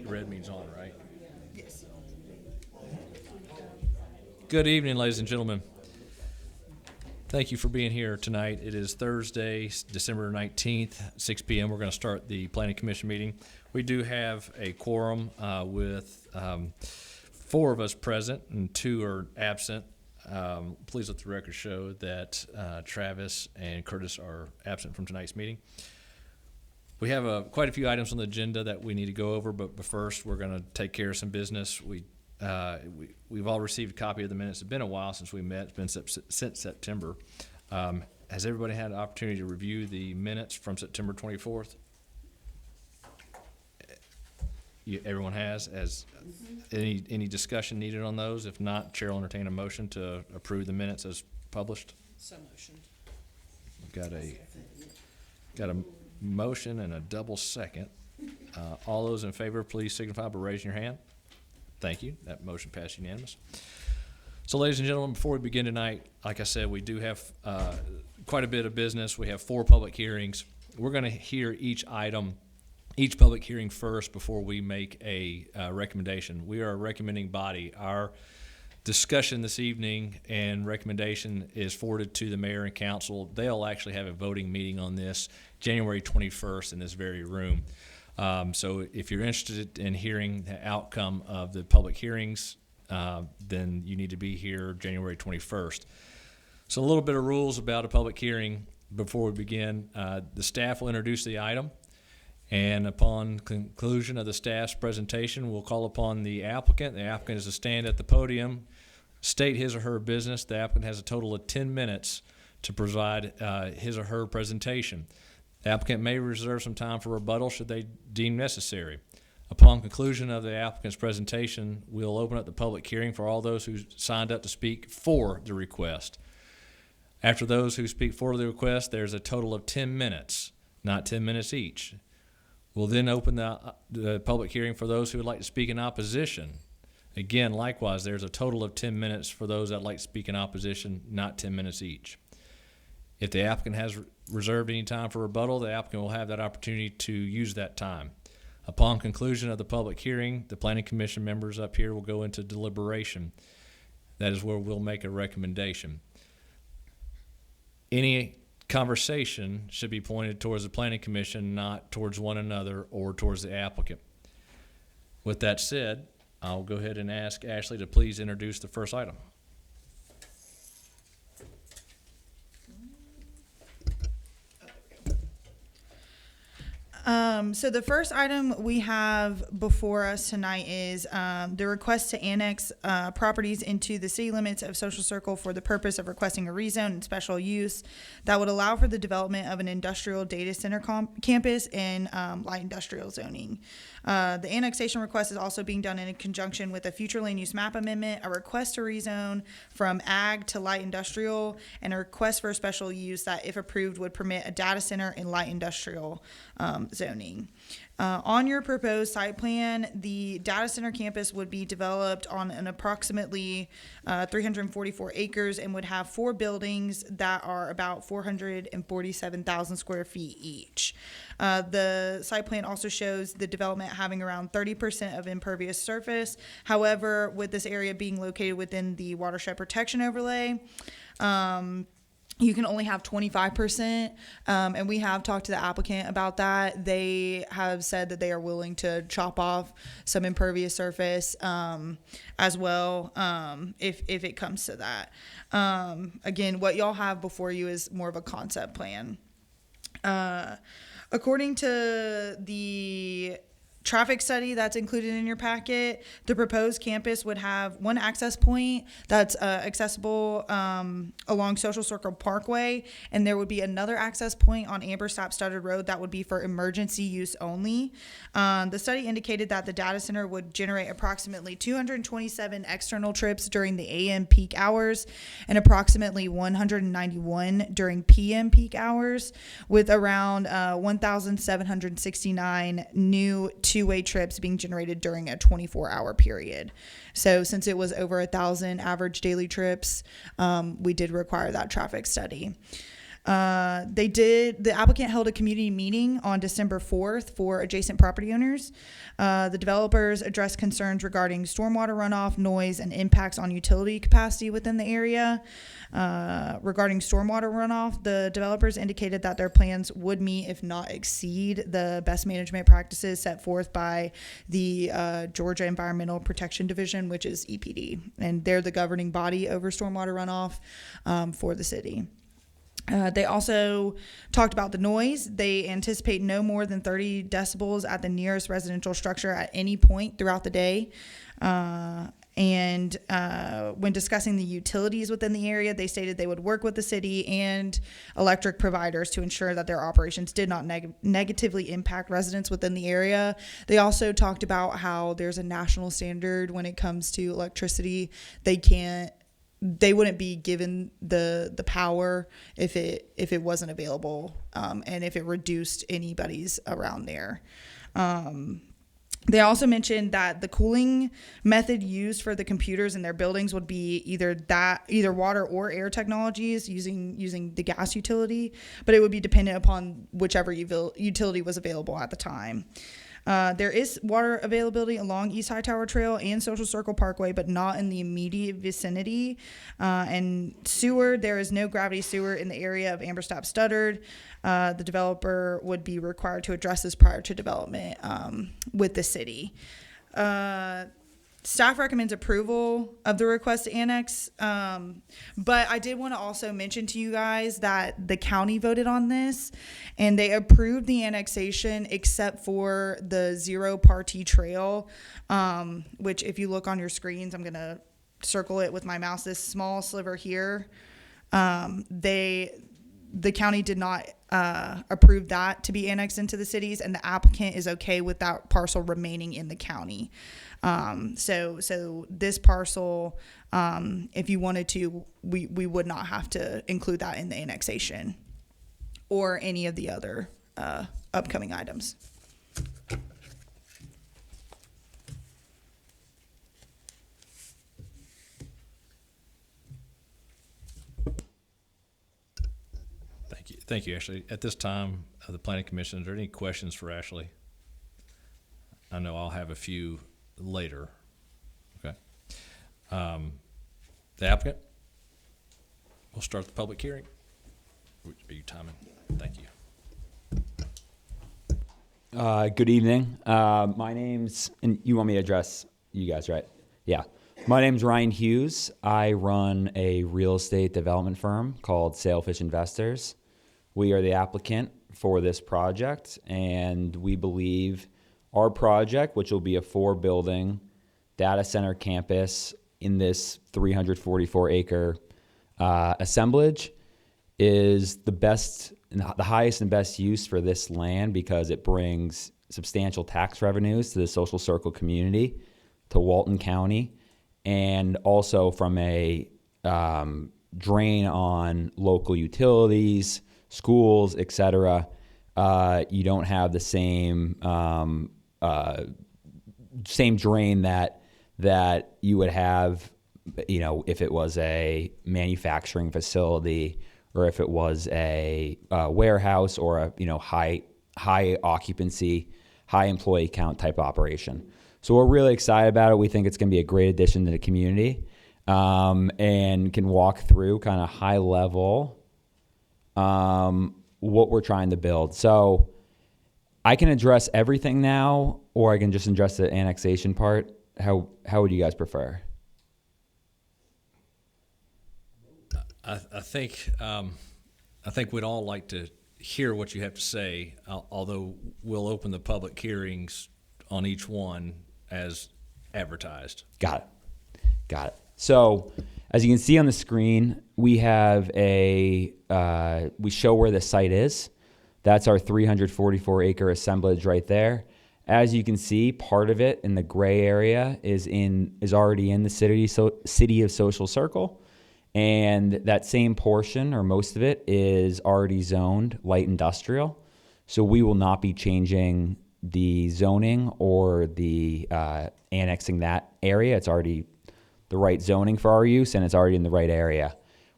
red means on, right? Yes. Good evening, ladies and gentlemen. Thank you for being here tonight. It is Thursday, December 19th, 6 p.m. We're going to start the Planning Commission meeting. We do have a quorum with 4 of us present and 2 are absent. Please let the record show that Travis and Curtis are absent from tonight's meeting. We have quite a few items on the agenda that we need to go over, but first we're going to take care of some business. We've all received a copy of the minutes. It's been a while since we met. It's been since September. Has everybody had an opportunity to review the minutes from September 24th? Everyone has. Any discussion needed on those? If not, Chair will entertain a motion to approve the minutes as published. So motioned. Got a motion and a double second. All those in favor, please signify by raising your hand. Thank you. That motion passed unanimous. So, ladies and gentlemen, before we begin tonight, like I said, we do have quite a bit of business. We have 4 public hearings. We're going to hear each public hearing first before we make a recommendation. We are a recommending body. Our discussion this evening and recommendation is forwarded to the mayor and council. They'll actually have a voting meeting on this January 21st in this very room. So if you're interested in hearing the outcome of the public hearings, then you need to be here January 21st. So a little bit of rules about a public hearing before we begin. The staff will introduce the item, and upon conclusion of the staff's presentation, we'll call upon the applicant. The applicant is to stand at the podium, state his or her business. The applicant has a total of 10 minutes to provide his or her presentation. The applicant may reserve some time for rebuttal should they deem necessary. Upon conclusion of the applicant's presentation, we'll open up the public hearing for all those who signed up to speak for the request. After those who speak for the request, there's a total of 10 minutes, not 10 minutes each. We'll then open the public hearing for those who would like to speak in opposition. Again, likewise, there's a total of 10 minutes for those that like to speak in opposition, not 10 minutes each. If the applicant has reserved any time for rebuttal, the applicant will have that opportunity to use that time. Upon conclusion of the public hearing, the Planning Commission members up here will go into deliberation. That is where we'll make a recommendation. Any conversation should be pointed towards the Planning Commission, not towards one another or towards the applicant. With that said, I'll go ahead and ask Ashley to please introduce the first item. So the first item we have before us tonight is the request to annex properties into the city limits of Social Circle for the purpose of requesting a rezone and special use that would allow for the development of an industrial data center campus in light industrial zoning. The annexation request is also being done in conjunction with a future land use map amendment, a request to rezone from ag to light industrial, and a request for a special use that, if approved, would permit a data center in light industrial zoning. On your proposed site plan, the data center campus would be developed on an approximately 344 acres and would have 4 buildings that are about 447,000 square feet each. The site plan also shows the development having around 30% of impervious surface. However, with this area being located within the watershed protection overlay, you can only have 25%, and we have talked to the applicant about that. They have said that they are willing to chop off some impervious surface as well if it comes to that. Again, what y'all have before you is more of a concept plan. According to the traffic study that's included in your packet, the proposed campus would have 1 access point that's accessible along Social Circle Parkway, and there would be another access point on Amberstop Studdard Road that would be for emergency use only. The study indicated that the data center would generate approximately 227 external trips during the AM peak hours and approximately 191 during PM peak hours, with around 1,769 new two-way trips being generated during a 24-hour period. So since it was over 1,000 average daily trips, we did require that traffic study. The applicant held a community meeting on December 4th for adjacent property owners. The developers addressed concerns regarding stormwater runoff, noise, and impacts on utility capacity within the area. Regarding stormwater runoff, the developers indicated that their plans would meet, if not exceed, the best management practices set forth by the Georgia Environmental Protection Division, which is EPD, and they're the governing body over stormwater runoff for the city. They also talked about the noise. They anticipate no more than 30 decibels at the nearest residential structure at any point throughout the day. And when discussing the utilities within the area, they stated they would work with the city and electric providers to ensure that their operations did not negatively impact residents within the area. They also talked about how there's a national standard when it comes to electricity. They wouldn't be given the power if it wasn't available, and if it reduced anybody's around there. They also mentioned that the cooling method used for the computers in their buildings would be either water or air technologies using the gas utility, but it would be dependent upon whichever utility was available at the time. There is water availability along East Hightower Trail and Social Circle Parkway, but not in the immediate vicinity. And sewer, there is no gravity sewer in the area of Amberstadt Studdard. The developer would be required to address this prior to development with the city. Staff recommends approval of the request to annex, but I did want to also mention to you guys that the county voted on this, and they approved the annexation except for the Zero Party Trail, which if you look on your screens, I'm going to circle it with my mouse, this small sliver here. The county did not approve that to be annexed into the cities, and the applicant is okay with that parcel remaining in the county. So this parcel, if you wanted to, we would not have to include that in the annexation or any of the other upcoming items. Thank you, Ashley. At this time, the Planning Commission, is there any questions for Ashley? I know I'll have a few later. Okay. The applicant? We'll start the public hearing. Are you timing? Thank you. Good evening. My name's, and you want me to address you guys, right? Yeah. My name's Ryan Hughes. I run a real estate development firm called Sailfish Investors. We are the applicant for this project, and we believe our project, which will be a 4-building data center campus in this 344-acre assemblage, is the highest and best use for this land because it brings substantial tax revenues to the Social Circle community, to Walton County, and also from a drain on local utilities, schools, etc. You don't have the same drain that you would have, if it was a manufacturing facility or if it was a warehouse or a high occupancy, high employee count type operation. So we're really excited about it. We think it's going to be a great addition to the community, and can walk through kind of high level what we're trying to build. So I can address everything now, or I can just address the annexation part. How would you guys prefer? I think we'd all like to hear what you have to say, although we'll open the public hearings on each one as advertised. Got it. So as you can see on the screen, we have we show where the site is. That's our 344-acre assemblage right there. As you can see, part of it in the gray area is already in the city of Social Circle, and that same portion, or most of it, is already zoned light industrial. So we will not be changing the zoning or the annexing that area. It's already the right zoning for our use, and it's already in the right area.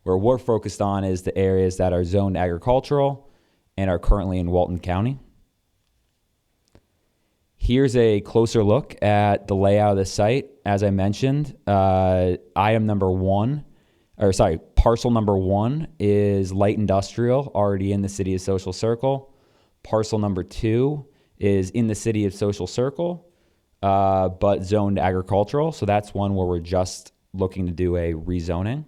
Where we're focused on is the areas that are zoned agricultural and are currently in Walton County. Here's a closer look at the layout of the site. As I mentioned, parcel number 1 is light industrial, already in the city of Social Circle. Parcel number 2 is in the city of Social Circle, but zoned agricultural. So that's one where we're just looking to do a rezoning.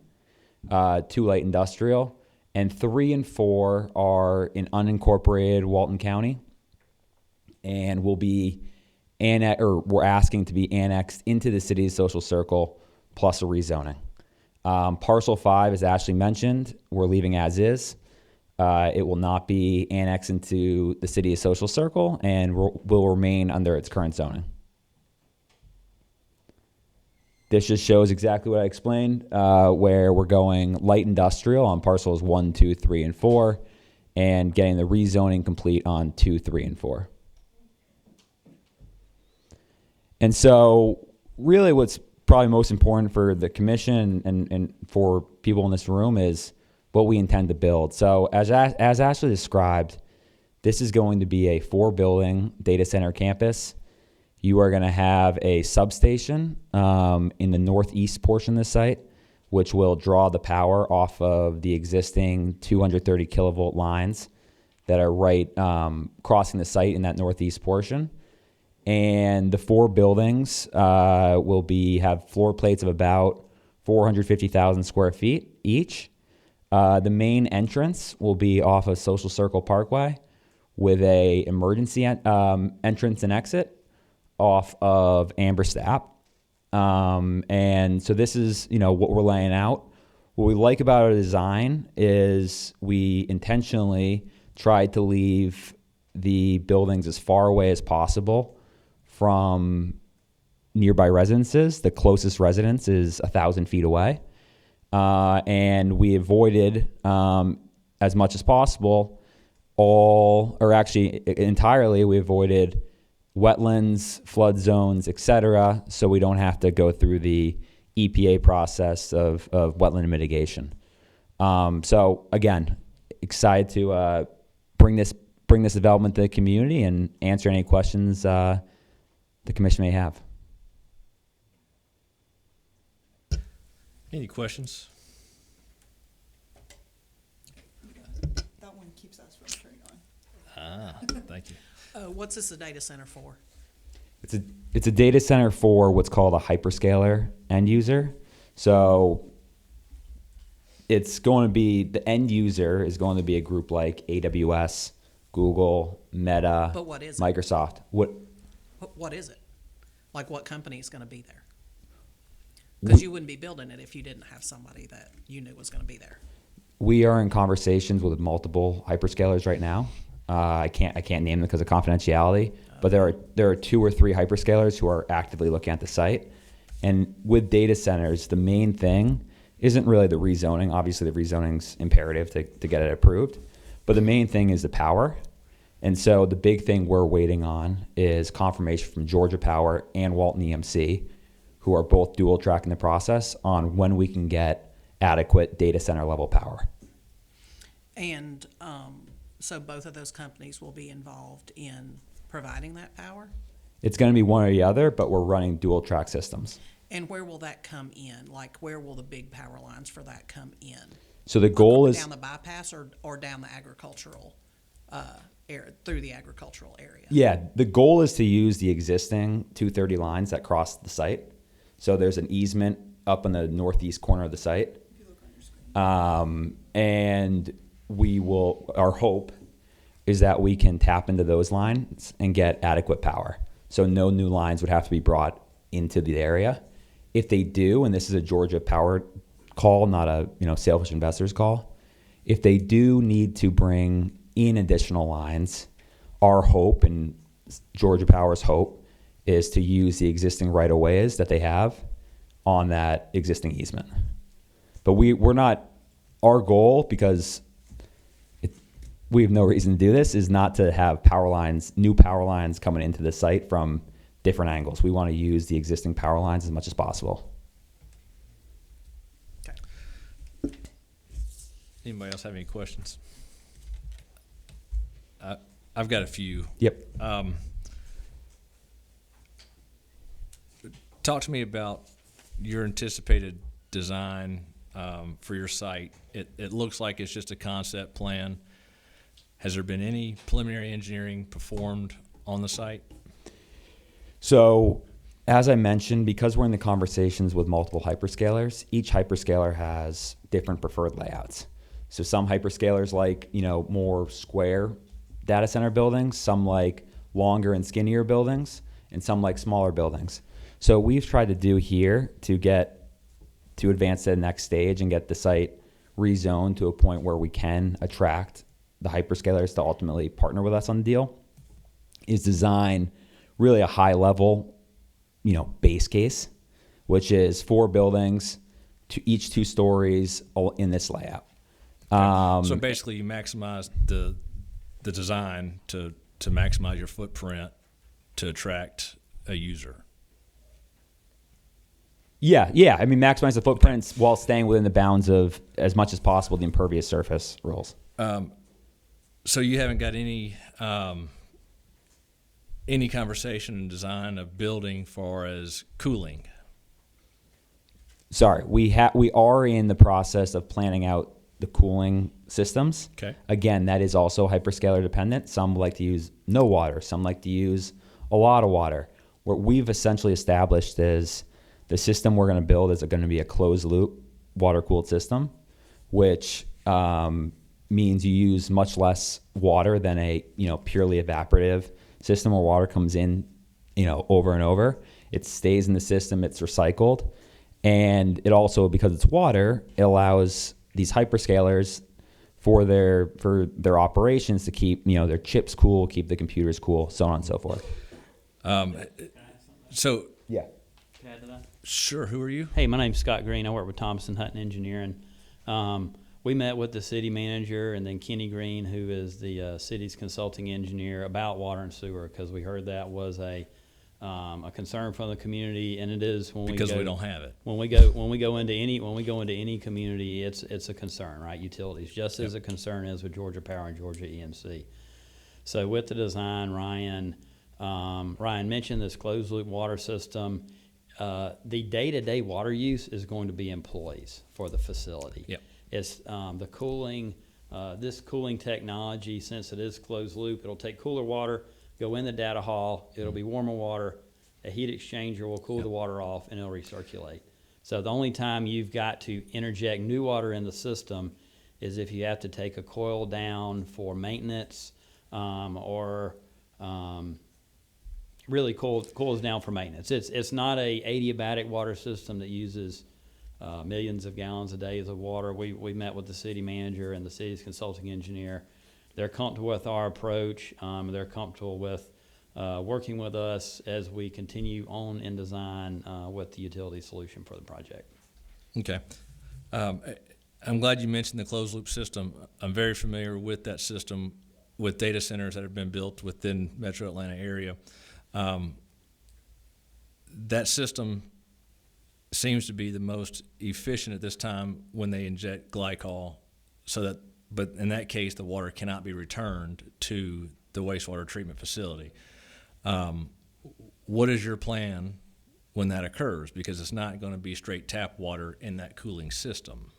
2 light industrial, and 3 and 4 are in unincorporated Walton County, and will be we're asking to be annexed into the city's Social Circle plus a rezoning. Parcel 5, as Ashley mentioned, we're leaving as is. It will not be annexed into the city of Social Circle and will remain under its current zoning. This just shows exactly what I explained, where we're going light industrial on parcels 1, 2, 3, and 4, and getting the rezoning complete on 2, 3, and 4. And so really what's probably most important for the commission and for people in this room is what we intend to build. So as Ashley described, this is going to be a 4-building data center campus. You are going to have a substation in the northeast portion of the site, which will draw the power off of the existing 230 kilovolt lines that are right crossing the site in that northeast portion. And the 4 buildings will have floor plates of about 450,000 square feet each. The main entrance will be off of Social Circle Parkway with a emergency entrance and exit off of Amberstadt. And so this is, what we're laying out. What we like about our design is we intentionally tried to leave the buildings as far away as possible from nearby residences. The closest residence is 1,000 feet away. And we avoided, as much as possible, entirely, we avoided wetlands, flood zones, etc., so we don't have to go through the EPA process of wetland mitigation. So again, excited to bring this development to the community and answer any questions the commission may have. Any questions? That one keeps us from turning on. Thank you. What's this a data center for? It's a data center for what's called a hyperscaler end user. So it's going to be, the end user is going to be a group like AWS, Google, Meta, But what is it? Microsoft. What is it? Like, what company is going to be there? Because you wouldn't be building it if you didn't have somebody that you knew was going to be there. We are in conversations with multiple hyperscalers right now. I can't name them because of confidentiality, but there are 2 or 3 hyperscalers who are actively looking at the site. And with data centers, the main thing isn't really the rezoning. Obviously, the rezoning's imperative to get it approved, but the main thing is the power. And so the big thing we're waiting on is confirmation from Georgia Power and Walton EMC, who are both dual tracking the process on when we can get adequate data center level power. And so both of those companies will be involved in providing that power? It's going to be one or the other, but we're running dual track systems. And where will that come in? Like, where will the big power lines for that come in? So the goal is down the bypass or down the agricultural area, through the agricultural area? Yeah, the goal is to use the existing 230 lines that cross the site. So there's an easement up in the northeast corner of the site. And our hope is that we can tap into those lines and get adequate power. So no new lines would have to be brought into the area. If they do, and this is a Georgia Power call, not a Sailfish Investors call, if they do need to bring in additional lines, our hope and Georgia Power's hope is to use the existing right-of-ways that they have on that existing easement. But we're not, our goal, because we have no reason to do this, is not to have new power lines coming into the site from different angles. We want to use the existing power lines as much as possible. Okay. Anybody else have any questions? I've got a few. Yep. Talk to me about your anticipated design for your site. It looks like it's just a concept plan. Has there been any preliminary engineering performed on the site? So, as I mentioned, because we're in the conversations with multiple hyperscalers, each hyperscaler has different preferred layouts. So some hyperscalers like, more square data center buildings, some like longer and skinnier buildings, and some like smaller buildings. So we've tried to do here to advance to the next stage and get the site rezoned to a point where we can attract the hyperscalers to ultimately partner with us on the deal, is design really a high level, base case, which is 4 buildings, each 2 stories, all in this layout. So basically, you maximize the design to maximize your footprint to attract a user. Yeah. I mean, maximize the footprints while staying within the bounds of, as much as possible, the impervious surface rules. So you haven't got any conversation and design of building far as cooling? Sorry, we are in the process of planning out the cooling systems. Okay. Again, that is also hyperscaler dependent. Some like to use no water. Some like to use a lot of water. What we've essentially established is the system we're going to build is going to be a closed loop water cooled system, which means you use much less water than a purely evaporative system where water comes in over and over. It stays in the system. It's recycled, and it also, because it's water, it allows these hyperscalers for their operations to keep their chips cool, keep the computers cool, so on and so forth. So Yeah. Can I add to that? sure, who are you? Hey, my name's Scott Green. I work with Thompson Hutton Engineering. We met with the city manager and then Kenny Green, who is the city's consulting engineer, about water and sewer, because we heard that was a concern from the community, and it is when Because we don't have it. when we go into any community, it's a concern, right? Utilities, just as a concern as with Georgia Power and Georgia EMC. So with the design, Ryan mentioned this closed loop water system. The day-to-day water use is going to be employees for the facility. Yep. It's the cooling, this cooling technology, since it is closed loop, it'll take cooler water, go in the data hall, it'll be warmer water, a heat exchanger will cool the water off, and it'll recirculate. So the only time you've got to interject new water in the system is if you have to take a coil down for maintenance, or really coils down for maintenance. It's not a adiabatic water system that uses millions of gallons a day of water. We met with the city manager and the city's consulting engineer. They're comfortable with our approach. They're comfortable with working with us as we continue on in design with the utility solution for the project. Okay. I'm glad you mentioned the closed loop system. I'm very familiar with that system with data centers that have been built within Metro Atlanta area. That system seems to be the most efficient at this time when they inject glycol, but in that case, the water cannot be returned to the wastewater treatment facility. What is your plan when that occurs? Because it's not going to be straight tap water in that cooling system.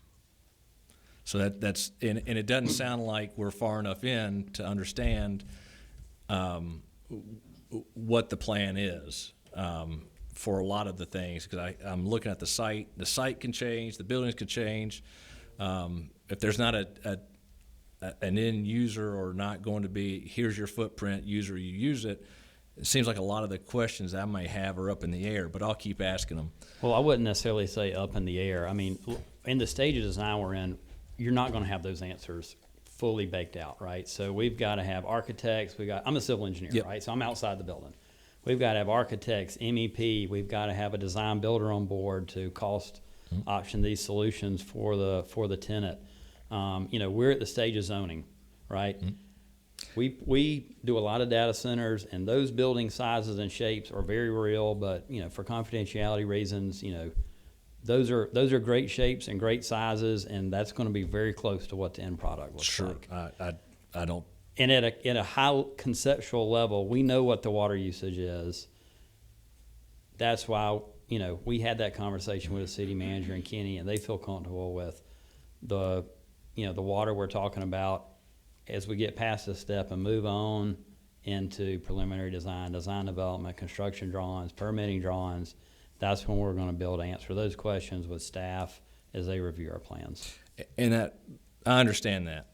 So that's and it doesn't sound like we're far enough in to understand what the plan is for a lot of the things, because I'm looking at the site. The site can change, the buildings can change. If there's not an end user or not going to be, here's your footprint, user, you use it. It seems like a lot of the questions I may have are up in the air, but I'll keep asking them. Well, I wouldn't necessarily say up in the air. I mean, in the stage of design we're in, you're not going to have those answers fully baked out, right? So we've got to have architects. I'm a civil engineer, Yep. right? So I'm outside the building. We've got to have architects, MEP. We've got to have a design builder on board to cost option these solutions for the tenant. We're at the stage of zoning, right? We do a lot of data centers, and those building sizes and shapes are very real, but for confidentiality reasons, those are great shapes and great sizes, and that's going to be very close to what the end product looks Sure. like. I don't, And at a high conceptual level, we know what the water usage is. That's why, we had that conversation with the city manager and Kenny, and they feel comfortable with the water we're talking about as we get past this step and move on into preliminary design development, construction drawings, permitting drawings. That's when we're going to be able to answer those questions with staff as they review our plans. and I understand that.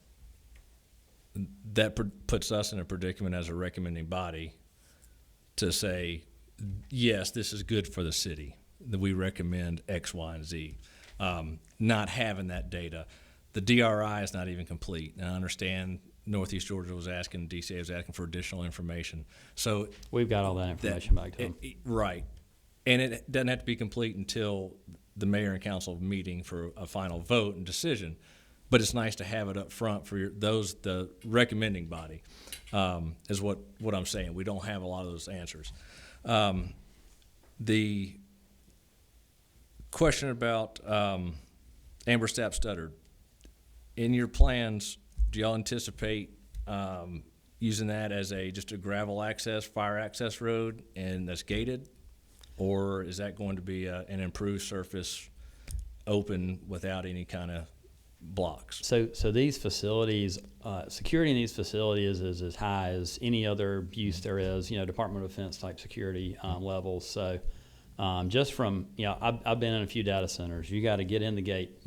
That puts us in a predicament as a recommending body to say, yes, this is good for the city, that we recommend X, Y, and Z. Not having that data. The DRI is not even complete. And I understand Northeast Georgia was asking, DCA was asking for additional information. So We've got all that information back to them. right. And it doesn't have to be complete until the mayor and council meeting for a final vote and decision. But it's nice to have it up front for the recommending body, is what I'm saying. We don't have a lot of those answers. The question about Amber Stapp Studdard. In your plans, do y'all anticipate using that as just a gravel access, fire access road, and that's gated? Or is that going to be an improved surface, open, without any kind of blocks? So these facilities, security in these facilities is as high as any other use there is, Department of Defense type security levels. So just from, I've been in a few data centers. You got to get in the gate.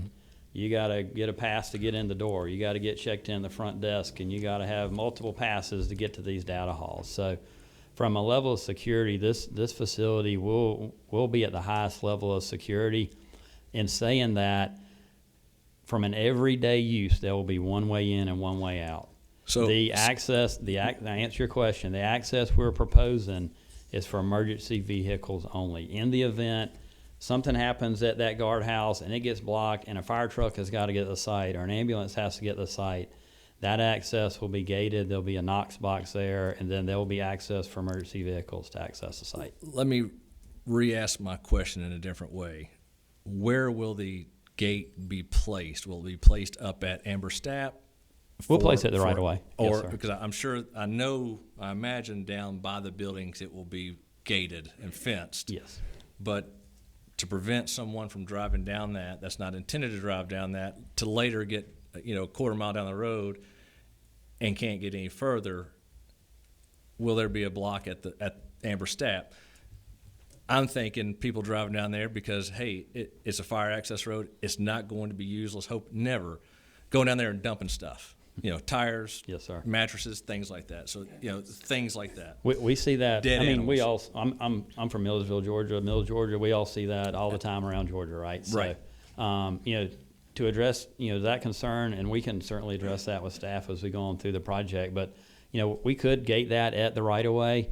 You got to get a pass to get in the door. You got to get checked in the front desk, and you got to have multiple passes to get to these data halls. So from a level of security, this facility will be at the highest level of security. In saying that, from an everyday use, there will be one way in and one way out. So The access, to answer your question, the access we're proposing is for emergency vehicles only. In the event something happens at that guardhouse and it gets blocked and a fire truck has got to get to the site or an ambulance has to get to the site, that access will be gated. There'll be a Knox box there, and then there will be access for emergency vehicles to access the site. let me re-ask my question in a different way. Where will the gate be placed? Will it be placed up at Amber Stapp? We'll place it the right of way. Yes, Or, sir. because I imagine down by the buildings it will be gated and fenced. Yes. But to prevent someone from driving down that's not intended to drive down that, to later get, a quarter mile down the road and can't get any further, will there be a block at Amber Stapp? I'm thinking people driving down there because, hey, it's a fire access road. It's not going to be used. Let's hope never going down there and dumping stuff. Tires, Yes, sir. mattresses, things like that. So, things like that. We see that. Dead I mean, we all. animals. I'm from Millersville, Georgia. Georgia. We all see that all the time around Georgia, right? Right. So, to address that concern, and we can certainly address that with staff as we go on through the project. But we could gate that at the right of way.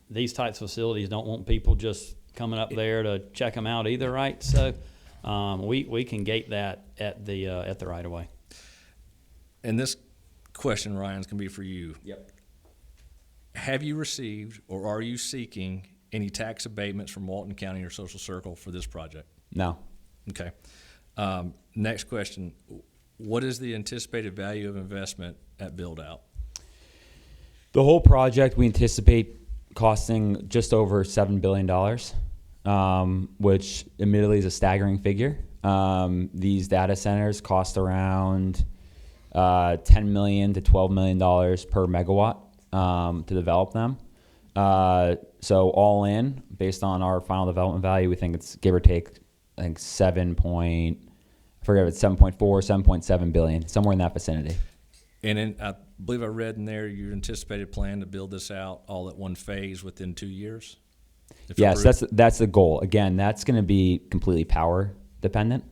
These types of facilities don't want people just coming up there to check them out either, right? So, we can gate that at the right of way. And this question, Ryan, is going to be for you. Yep. Have you received or are you seeking any tax abatements from Walton County or Social Circle for this project? No. Okay. Next question. What is the anticipated value of investment at build-out? The whole project we anticipate costing just over $7 billion, which admittedly is a staggering figure. These data centers cost around $10 million to $12 million per megawatt to develop them. So all in, based on our final development value, we think it's give or take, I think 7.4, 7.7 billion, somewhere in that vicinity. And then I believe I read in there your anticipated plan to build this out all at one phase within 2 years? If Yes, approved? that's the goal. Again, that's going to be completely power dependent,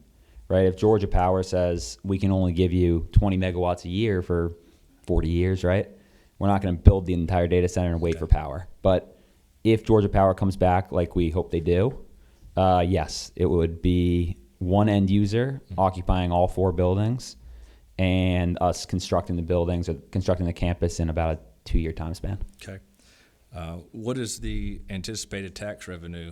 right? If Georgia Power says we can only give you 20 megawatts a year for 40 years, right? We're not going to build the entire data center and wait for power. But if Georgia Power comes back like we hope they do, yes, it would be one end user occupying all 4 buildings and us constructing the buildings or constructing the campus in about a 2-year time span. Okay. What is the anticipated tax revenue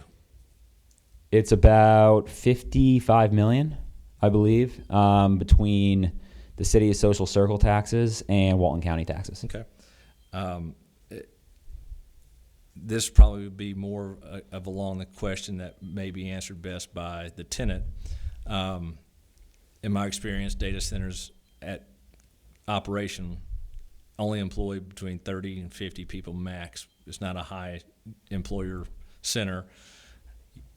It's about 55 million, I believe, between the city of Social Circle taxes and Walton County taxes. Okay. This probably would be more of along the question that may be answered best by the tenant. In my experience, data centers at operation only employ between 30 and 50 people max. It's not a high employer center.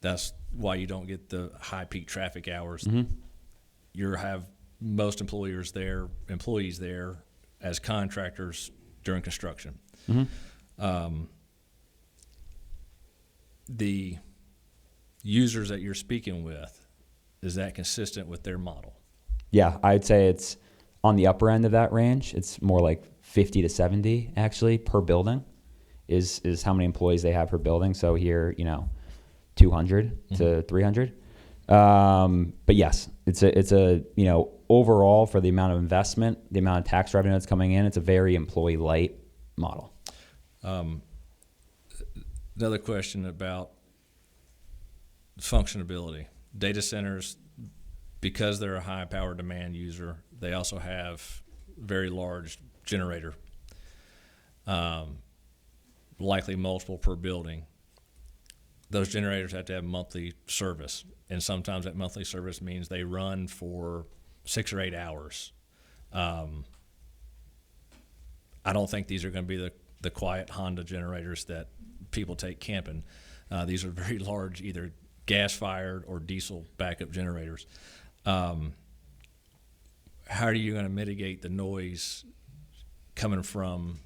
That's why you don't get the high peak traffic hours. You have most employees there as contractors during construction. The users that you're speaking with, is that consistent with their model? Yeah, I'd say it's on the upper end of that range. It's more like 50 to 70 actually per building is how many employees they have per building. So here, 200 to 300. But yes, it's a overall for the amount of investment, the amount of tax revenue that's coming in, it's a very employee light model. Another question about functionability. Data centers, because they're a high power demand user, they also have very large generator, likely multiple per building. Those generators have to have monthly service, and sometimes that monthly service means they run for 6 or 8 hours. I don't think these are going to be the quiet Honda generators that people take camping. These are very large, either gas-fired or diesel backup generators. How are you going to mitigate the noise coming from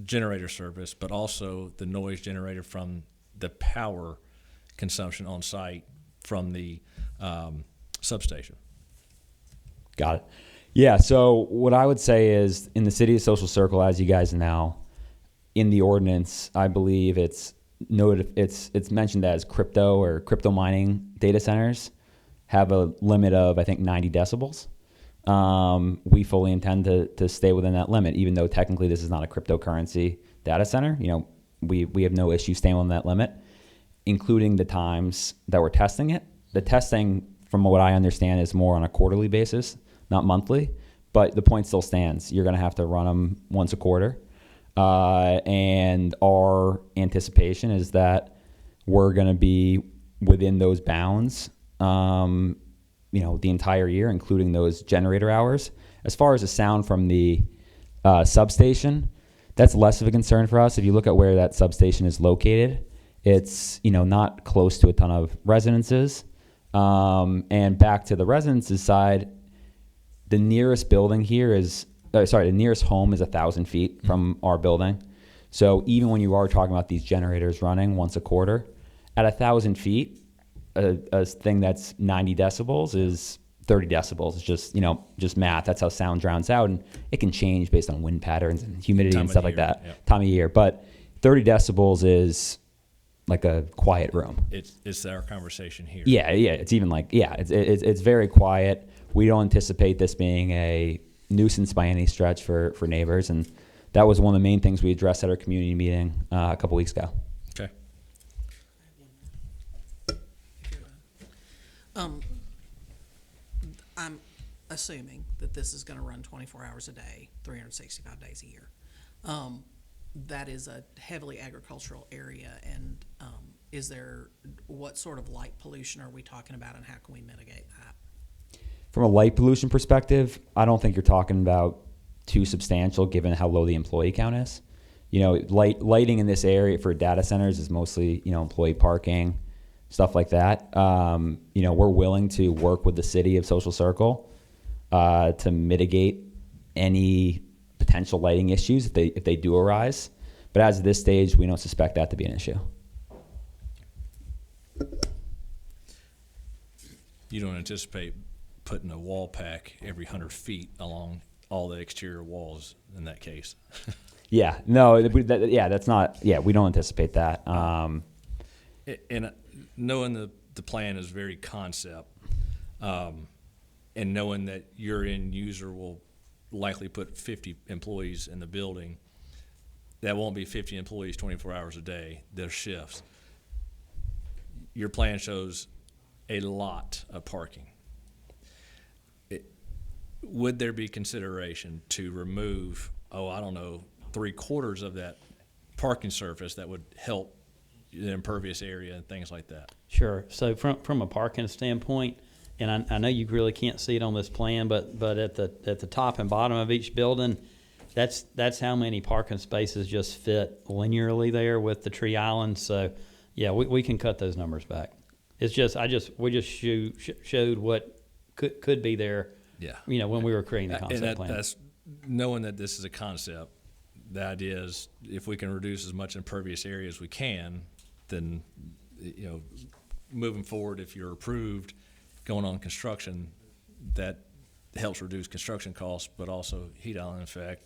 generator service, but also the noise generated from the power consumption on site from the substation? Got it. Yeah. So what I would say is in the city of Social Circle, as you guys know, in the ordinance, I believe it's mentioned as crypto mining data centers have a limit of, I think, 90 decibels. We fully intend to stay within that limit, even though technically this is not a cryptocurrency data center. We have no issue staying within that limit, including the times that we're testing it. The testing, from what I understand, is more on a quarterly basis, not monthly, but the point still stands. You're going to have to run them once a quarter. And our anticipation is that we're going to be within those bounds, the entire year, including those generator hours. As far as the sound from the substation, that's less of a concern for us. If you look at where that substation is located, it's not close to a ton of residences. And back to the residences side, the nearest building here the nearest home is 1,000 feet from our building. So even when you are talking about these generators running once a quarter, at 1,000 feet, a thing that's 90 decibels is 30 decibels. It's just math. That's how sound drowns out, and it can change based on wind patterns and humidity and stuff like that. Yeah. Time of year, but 30 decibels is like a quiet room. It's our conversation here. Yeah. It's even it's very quiet. We don't anticipate this being a nuisance by any stretch for neighbors, and that was one of the main things we addressed at our community meeting a couple weeks ago. Okay. I'm assuming that this is going to run 24 hours a day, 365 days a year. That is a heavily agricultural area, and what sort of light pollution are we talking about, and how can we mitigate that? From a light pollution perspective, I don't think you're talking about too substantial given how low the employee count is. Lighting in this area for data centers is mostly, employee parking, stuff like that. We're willing to work with the city of Social Circle to mitigate any potential lighting issues if they do arise. But as of this stage, we don't suspect that to be an issue. You don't anticipate putting a wall pack every 100 feet along all the exterior walls in that case? Yeah, no, that's not. Yeah, we don't anticipate that. And knowing the plan is very concept, and knowing that your end user will likely put 50 employees in the building, that won't be 50 employees 24 hours a day. There's shifts. Your plan shows a lot of parking, would there be consideration to remove, I don't know, 3/4 of that parking surface that would help the impervious area and things like that? Sure. So from a parking standpoint, and I know you really can't see it on this plan, but at the top and bottom of each building, that's how many parking spaces just fit linearly there with the tree island. So yeah, we can cut those numbers back. It's just we just showed what could be there. Yeah. You know, when we were creating the And concept plan. that's knowing that this is a concept. The idea is if we can reduce as much impervious area as we can, then, you know, moving forward, if you're approved going on construction, that helps reduce construction costs, but also heat island effect,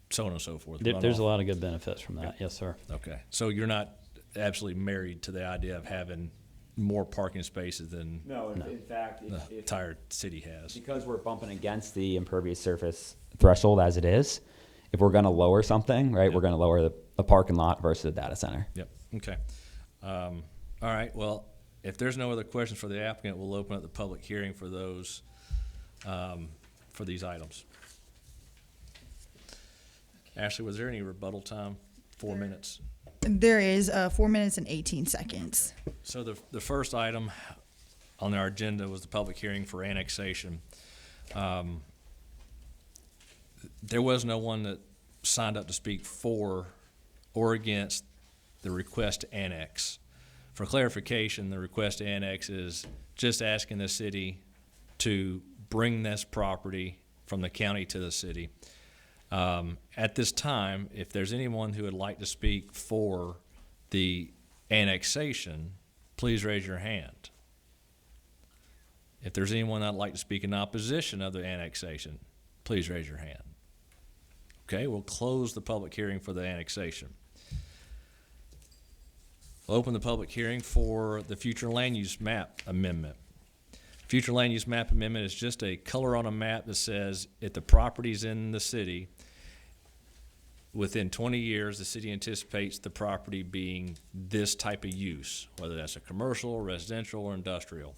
so on and so forth. There's a runoff. lot of good benefits from that. Yes, sir. Okay, so you're not absolutely married to the idea of having more parking spaces than No, in fact, the entire city has. because we're bumping against the impervious surface threshold as it is, if we're going to lower something, right, Yeah. we're going to lower the parking lot versus the data center. Yep, okay. All right, well, if there's no other questions for the applicant, we'll open up the public hearing for those, for these items. Ashley, was there any rebuttal time? 4 minutes? There is 4 minutes and 18 seconds. So the first item on our agenda was the public hearing for annexation. There was no one that signed up to speak for or against the request to annex. For clarification, the request to annex is just asking the city to bring this property from the county to the city. At this time, if there's anyone who would like to speak for the annexation, please raise your hand. If there's anyone that'd like to speak in opposition of the annexation, please raise your hand. Okay, we'll close the public hearing for the annexation. We'll open the public hearing for the future land use map amendment. Future land use map amendment is just a color on a map that says if the property's in the city, within 20 years, the city anticipates the property being this type of use, whether that's a commercial, residential, or industrial.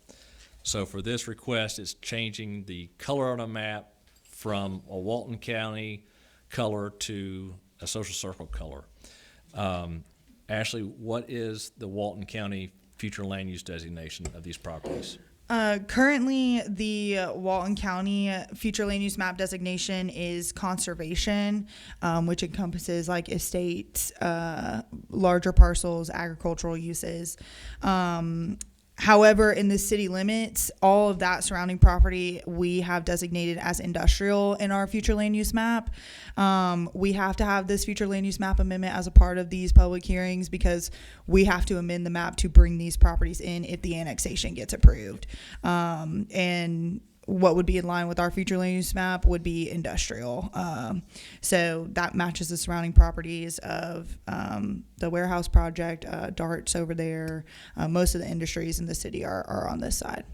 So for this request, it's changing the color on a map from a Walton County color to a social circle color. Ashley, what is the Walton County future land use designation of these properties? Currently, the Walton County future land use map designation is conservation, which encompasses like estates, larger parcels, agricultural uses. However, in the city limits, all of that surrounding property we have designated as industrial in our future land use map. We have to have this future land use map amendment as a part of these public hearings because we have to amend the map to bring these properties in if the annexation gets approved. And what would be in line with our future land use map would be industrial. So that matches the surrounding properties of the warehouse project, Darts over there. Most of the industries in the city are on this side.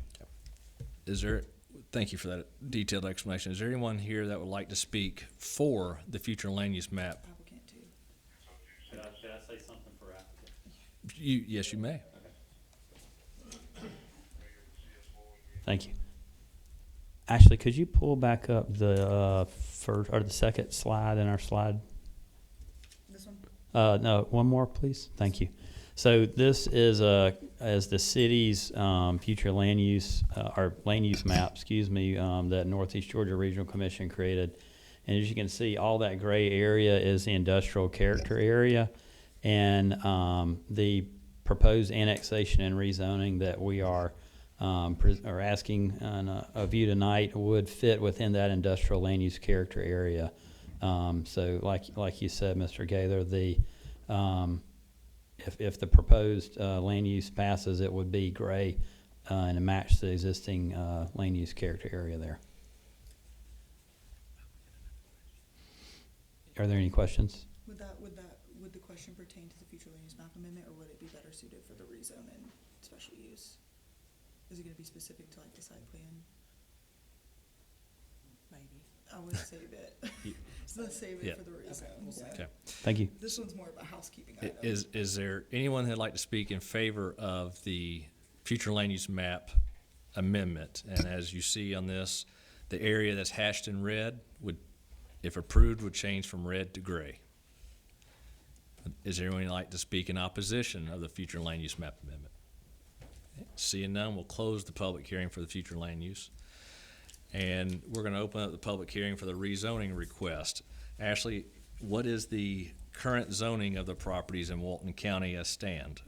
Thank you for that detailed explanation. Is there anyone here that would like to speak for the future land use map? Should I say something for applicant? Yes, you may. Thank you. Ashley, could you pull back up the first or the second slide in our slide? This one? No, one more, please. Thank you. So this is as the city's future land use or land use map, that Northeast Georgia Regional Commission created. And as you can see, all that gray area is the industrial character area, and the proposed annexation and rezoning that we are asking of you tonight would fit within that industrial land use character area. So like you said, Mr. Gaither, if the proposed land use passes, it would be gray and it match the existing land use character area there. Are there any questions? Would the question pertain to the future land use map amendment, or would it be better suited for the rezone and special use? Is it going to be specific to like the site plan? Maybe. I would save it. So let's save it Yeah. for the rezone. Yeah. Okay. Thank you. This one's more of a housekeeping item. Is there anyone that'd like to speak in favor of the future land use map amendment. And as you see on this, the area that's hashed in red would, if approved, would change from red to gray. Is there anyone who'd like to speak in opposition of the future land use map amendment? Seeing none, we'll close the public hearing for the future land use. And we're gonna open up the public hearing for the rezoning request. Ashley, what is the current zoning of the properties in Walton County as stand?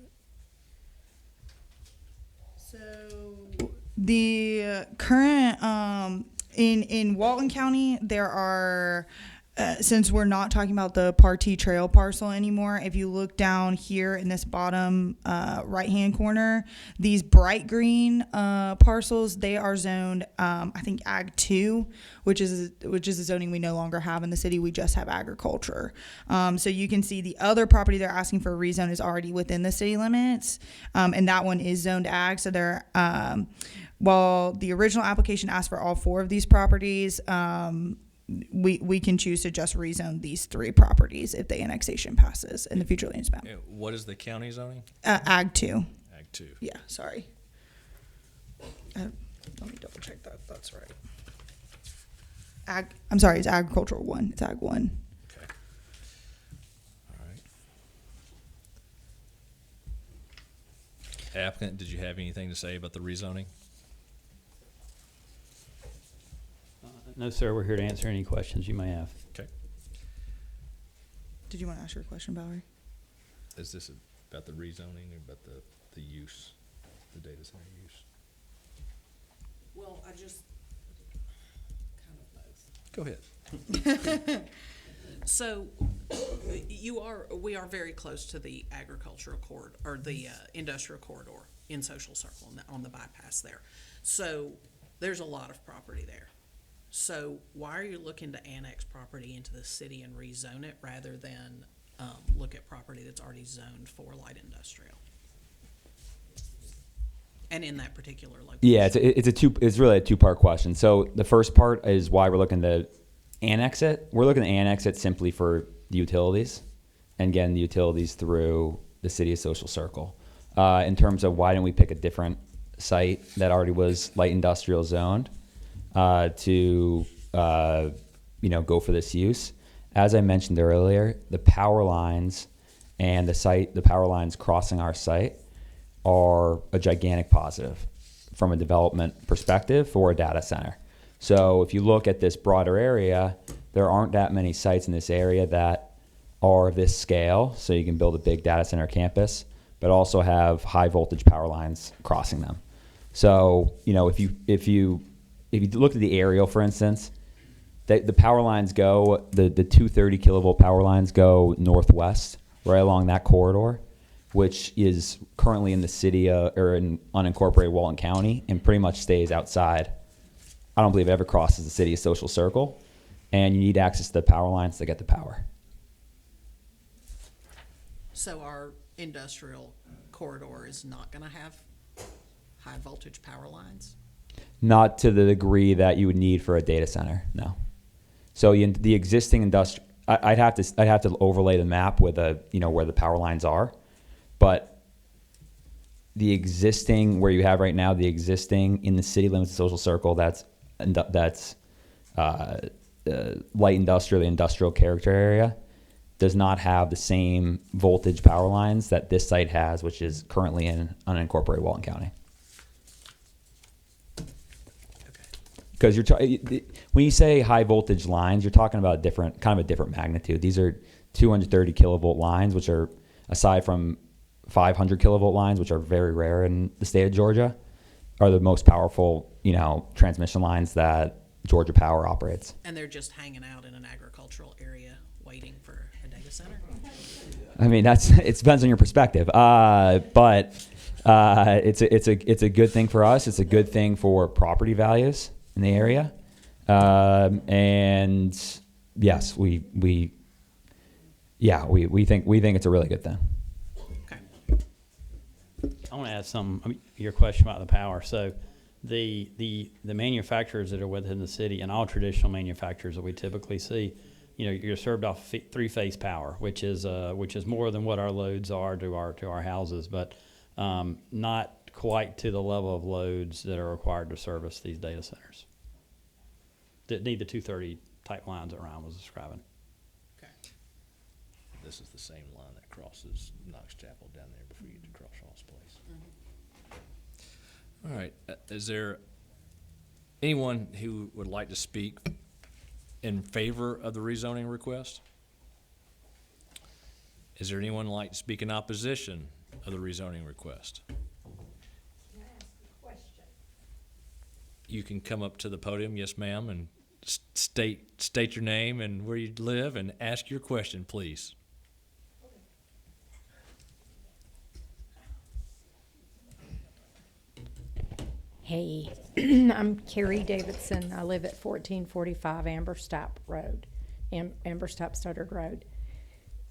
So the current in Walton County, there are since we're not talking about the Partee Trail parcel anymore, if you look down here in this bottom right hand corner, these bright green parcels, they are zoned I think Ag 2, which is a zoning we no longer have in the city. We just have agriculture. So you can see the other property they're asking for a rezone is already within the city limits, and that one is zoned Ag. So they're while the original application asked for all 4 of these properties, we can choose to just rezone these 3 properties if the annexation passes in the future land use map. What is the county zoning? Ag 2. Ag 2. Yeah, sorry. Let me double check that. That's right. I'm sorry, it's agricultural 1. It's Ag 1. Okay. All right. Applicant, did you have anything to say about the rezoning? No, sir, we're here to answer any questions you may have. Okay. Did you want to ask your question, Valerie? Is this about the rezoning or about the use, the data center use? Well, I just, kind of both. Go ahead. So, we are very close to the agricultural corridor, or the industrial corridor in Social Circle on the bypass there. So, there's a lot of property there. So, why are you looking to annex property into the city and rezone it rather than look at property that's already zoned for light industrial? And in that particular location? Yeah, it's really a 2-part question. So the first part is why we're looking to annex it. We're looking to annex it simply for the utilities and getting the utilities through the city of Social Circle. In terms of why didn't we pick a different site that already was light industrial zoned to go for this use. As I mentioned earlier, the power lines and the power lines crossing our site are a gigantic positive from a development perspective for a data center. So if you look at this broader area, there aren't that many sites in this area that are of this scale, so you can build a big data center campus, but also have high voltage power lines crossing them. So, if you look at the aerial, for instance, the power lines go, the 230 kilovolt power lines go northwest, right along that corridor, which is currently in the city or in unincorporated Walton County and pretty much stays outside. I don't believe it ever crosses the city of Social Circle, and you need access to the power lines to get the power. So our industrial corridor is not going to have high voltage power lines? Not to the degree that you would need for a data center, no. So the existing industrial, I'd have to overlay the map with where the power lines are, but the existing where you have right now, the existing in the city limits of Social Circle, that's light industrial, the industrial character area, does not have the same voltage power lines that this site has, which is currently in unincorporated Walton County. Because when you say high voltage lines, you're talking about a different magnitude. These are 230 kilovolt lines, which are, aside from 500 kilovolt lines, which are very rare in the state of Georgia, are the most powerful, transmission lines that Georgia Power operates. And they're just hanging out in an agricultural area waiting for a data center? I mean, it depends on your perspective. But it's a good thing for us. It's a good thing for property values in the area. And yes, we think it's a really good thing. Okay. I want to add something. Your question about the power. So, the manufacturers that are within the city and all traditional manufacturers that we typically see, you're served off 3-phase power, which is more than what our loads are to our houses. But not quite to the level of loads that are required to service these data centers. That need the 230 type lines that Ryan was describing. Okay. This is the same line that crosses Knox Chapel down there before you get to Cross Hall's place. All right, is there anyone who would like to speak in favor of the rezoning request? Is there anyone like to speak in opposition of the rezoning request? Can I ask a question? You can come up to the podium, yes, ma'am, and state your name and where you live and ask your question, please. Hey, I'm Carrie Davidson. I live at 1445 Amberstop Road, Amberstop Studdard Road.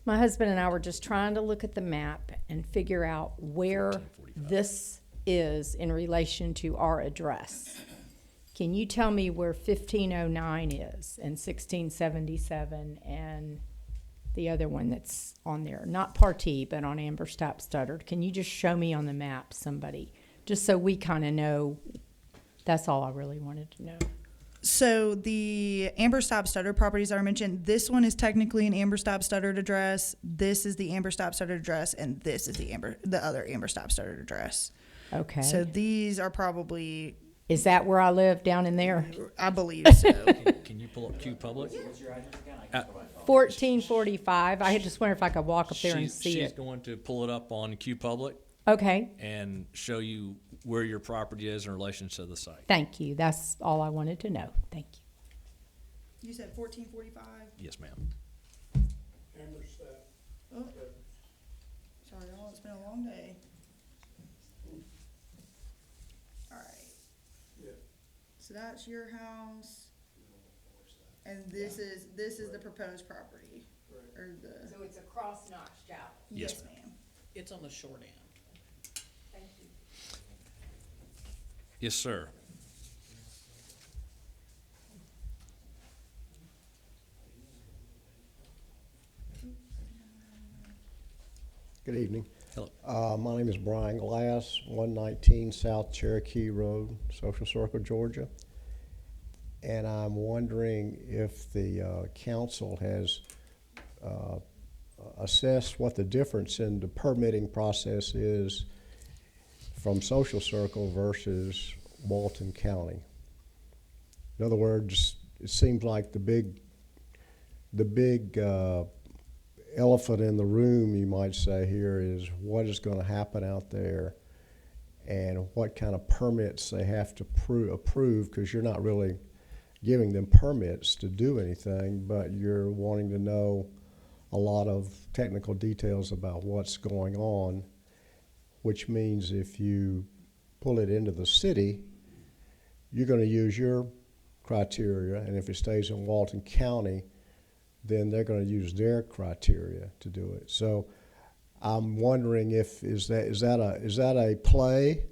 My husband and I were just trying to look at the map and figure out where this is in relation to our address. Can you tell me where 1509 is and 1677 and the other one that's on there? Not Partee, but on Amberstop Studdard. Can you just show me on the map, somebody? Just so we kind of know. That's all I really wanted to know. So the Amberstop Studdard properties that are mentioned, this one is technically an Amberstop Studdard address. This is the Amberstop Studdard address, and this is the other Amberstop Studdard address. Okay. So these are probably, Is that where I live, down in there? I believe so. Can you pull up Q Public? 1445. I just wonder if I could walk up there and see She's it. going to pull it up on Q Public Okay. and show you where your property is in relation to the site. Thank you. That's all I wanted to know. Thank you. You said 1445? Yes, ma'am. Oh. Sorry, y'all, it's been a long day. All right. So that's your house. And this is the proposed property. Or the, So it's across Knox Chapel. Yes, yes, ma'am. It's on the short end. Thank you. Yes, sir. Good evening. Hello. My name is Brian Glass, 119 South Cherokee Road, Social Circle, Georgia. And I'm wondering if the council has assessed what the difference in the permitting process is from Social Circle versus Walton County. In other words, it seems like the big elephant in the room, you might say, here is what is going to happen out there and what kind of permits they have to approve, because you're not really giving them permits to do anything, but you're wanting to know a lot of technical details about what's going on, which means if you pull it into the city, you're going to use your criteria, and if it stays in Walton County, then they're going to use their criteria to do it. So I'm wondering if is that a play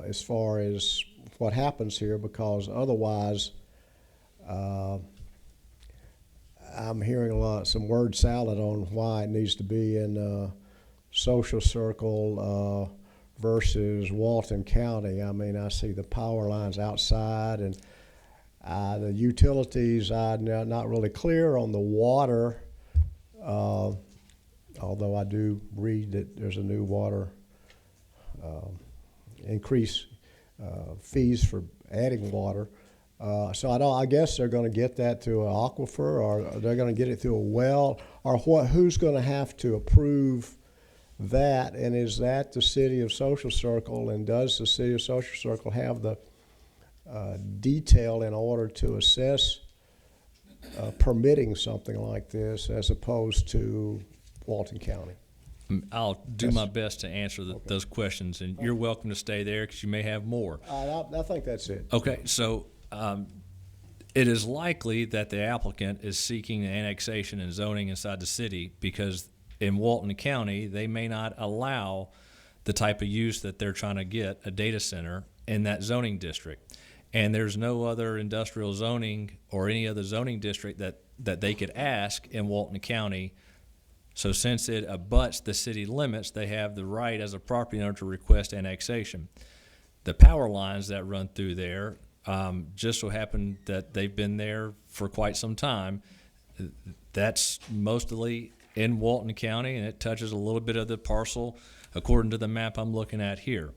as far as what happens here, because otherwise I'm hearing some word salad on why it needs to be in Social Circle versus Walton County. I mean, I see the power lines outside, and the utilities, I'm not really clear on the water, although I do read that there's a new water increase fees for adding water. So I guess they're going to get that through an aquifer, or they're going to get it through a well, or who's going to have to approve that? And is that the City of Social Circle, and does the City of Social Circle have the detail in order to assess permitting something like this as opposed to Walton County? I'll do Yes. my best to answer those questions, and you're welcome to stay there because you may have more. I think that's it. Okay, so it is likely that the applicant is seeking annexation and zoning inside the city because in Walton County, they may not allow the type of use that they're trying to get, a data center, in that zoning district. And there's no other industrial zoning or any other zoning district that they could ask in Walton County So since it abuts the city limits, they have the right as a property owner to request annexation. The power lines that run through there, just so happen that they've been there for quite some time. That's mostly in Walton County, and it touches a little bit of the parcel according to the map I'm looking at here.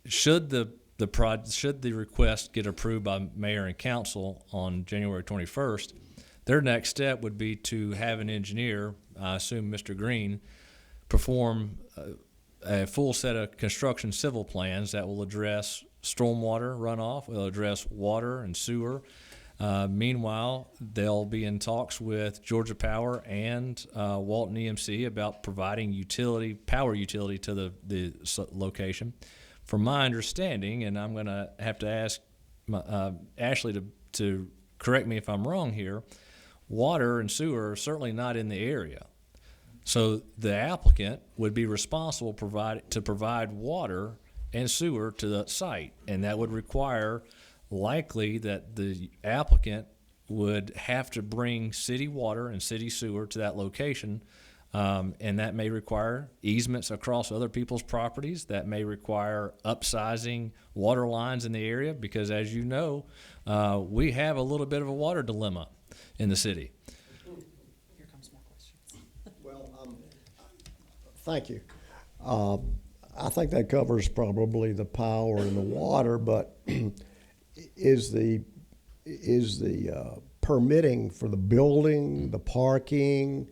Should the request get approved by mayor and council on January 21st, their next step would be to have an engineer, I assume Mr. Green, perform a full set of construction civil plans that will address stormwater runoff, will address water and sewer. Meanwhile, they'll be in talks with Georgia Power and Walton EMC about providing power utility to the location. From my understanding, and I'm going to have to ask Ashley to correct me if I'm wrong here, water and sewer are certainly not in the area. So the applicant would be responsible to provide water and sewer to the site, and that would require likely that the applicant would have to bring city water and city sewer to that location, and that may require easements across other people's properties. That may require upsizing water lines in the area because, as you know, we have a little bit of a water dilemma in the city. Here comes more questions. Well, thank you. I think that covers probably the power and the water, but is the permitting for the building, the parking,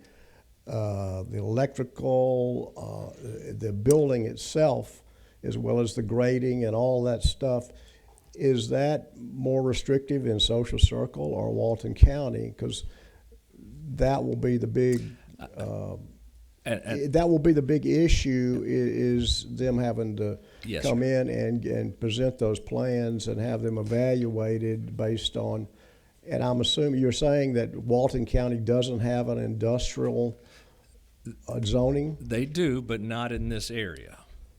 the electrical, the building itself, as well as the grading and all that stuff, is that more restrictive in Social Circle or Walton County? Because that will be the big that will be the big issue, is them having to Yes, come in and present those plans and have them evaluated based on, and I'm assuming you're saying that Walton County doesn't have an industrial zoning? They do, but not in this area.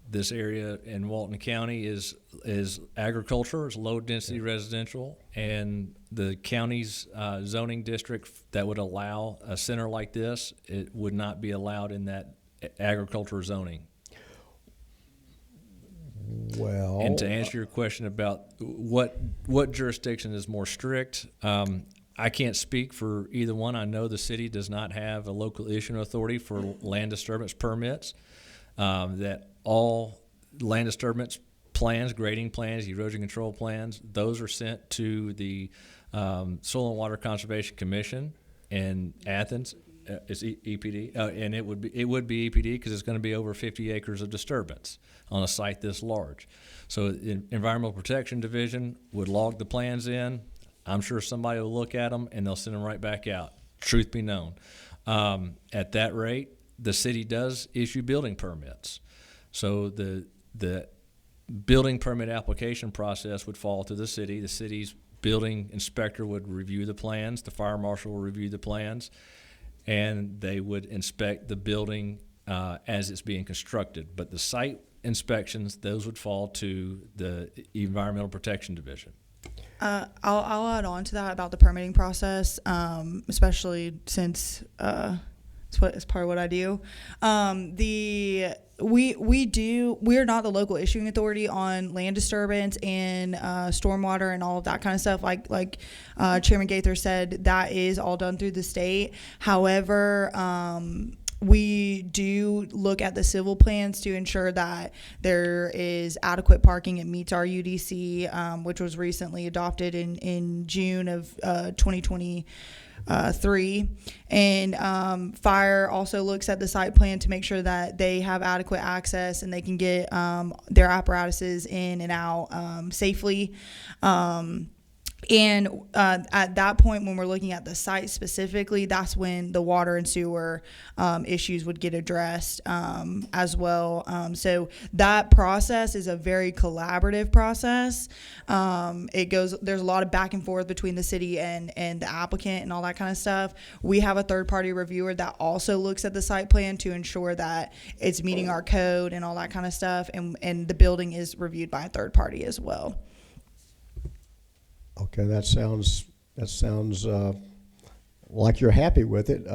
This area in Walton County is agriculture, it's low-density residential, and the county's zoning district that would allow a center like this, it would not be allowed in that agriculture zoning. Well, And to answer your question about what jurisdiction is more strict, I can't speak for either one. I know the city does not have a local issuing authority for land disturbance permits, that all land disturbance plans, grading plans, erosion control plans, those are sent to the Soil and Water Conservation Commission in Athens. It's EPD, and it would be EPD because it's going to be over 50 acres of disturbance on a site this large. So the Environmental Protection Division would log the plans in. I'm sure somebody will look at them and they'll send them right back out. Truth be known, at that rate, the city does issue building permits. So the building permit application process would fall to the city. The city's building inspector would review the plans. The fire marshal will review the plans, and they would inspect the building as it's being constructed. But the site inspections, those would fall to the Environmental Protection Division. I'll add on to that about the permitting process, especially since it's part of what I do. We're not the local issuing authority on land disturbance and stormwater and all of that kind of stuff. Like Chairman Gaither said, that is all done through the state. However, we do look at the civil plans to ensure that there is adequate parking. It meets our UDC, which was recently adopted in June of 2023. And fire also looks at the site plan to make sure that they have adequate access and they can get their apparatuses in and out safely. And at that point, when we're looking at the site specifically, that's when the water and sewer issues would get addressed as well. So that process is a very collaborative process. There's a lot of back and forth between the city and the applicant and all that kind of stuff. We have a third-party reviewer that also looks at the site plan to ensure that it's meeting our code and all that kind of stuff. And the building is reviewed by a third party as well. okay, that sounds like you're happy with it.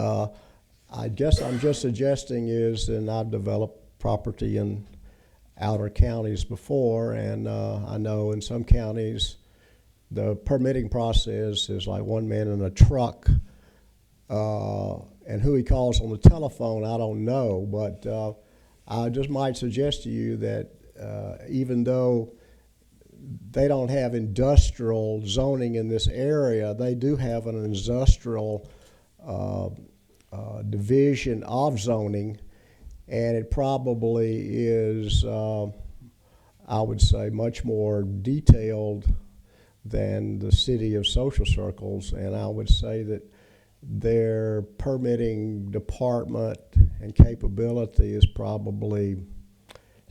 I guess I'm just suggesting is, and I've developed property in outer counties before, and I know in some counties the permitting process is like one man in a truck, and who he calls on the telephone, I don't know, but I just might suggest to you that even though they don't have industrial zoning in this area, they do have an industrial division of zoning, and it probably is, I would say, much more detailed than the city of Social Circles, and I would say that their permitting department and capability is probably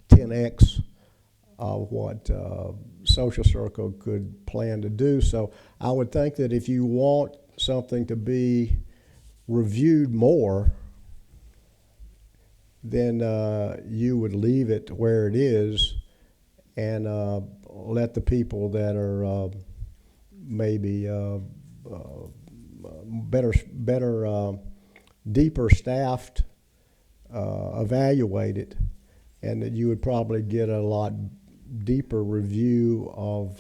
10x of what Social Circle could plan to do. So I would think that if you want something to be reviewed more, then you would leave it where it is and let the people that are maybe better, deeper staffed evaluate it, and that you would probably get a lot deeper review of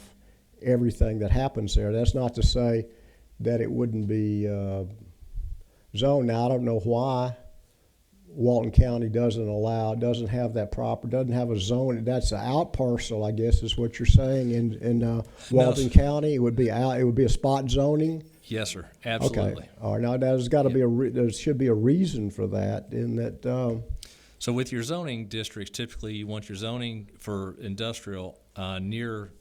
everything that happens there. That's not to say that it wouldn't be zoned. Now, I don't know why Walton County doesn't have that doesn't have a zone. That's an out parcel, I guess, is what you're saying. In Walton County, it would be a spot zoning. Yes, sir. Absolutely. Okay. All right. Now, there's got to be there should be a reason for that. In that. So with your zoning districts, typically you want your zoning for industrial near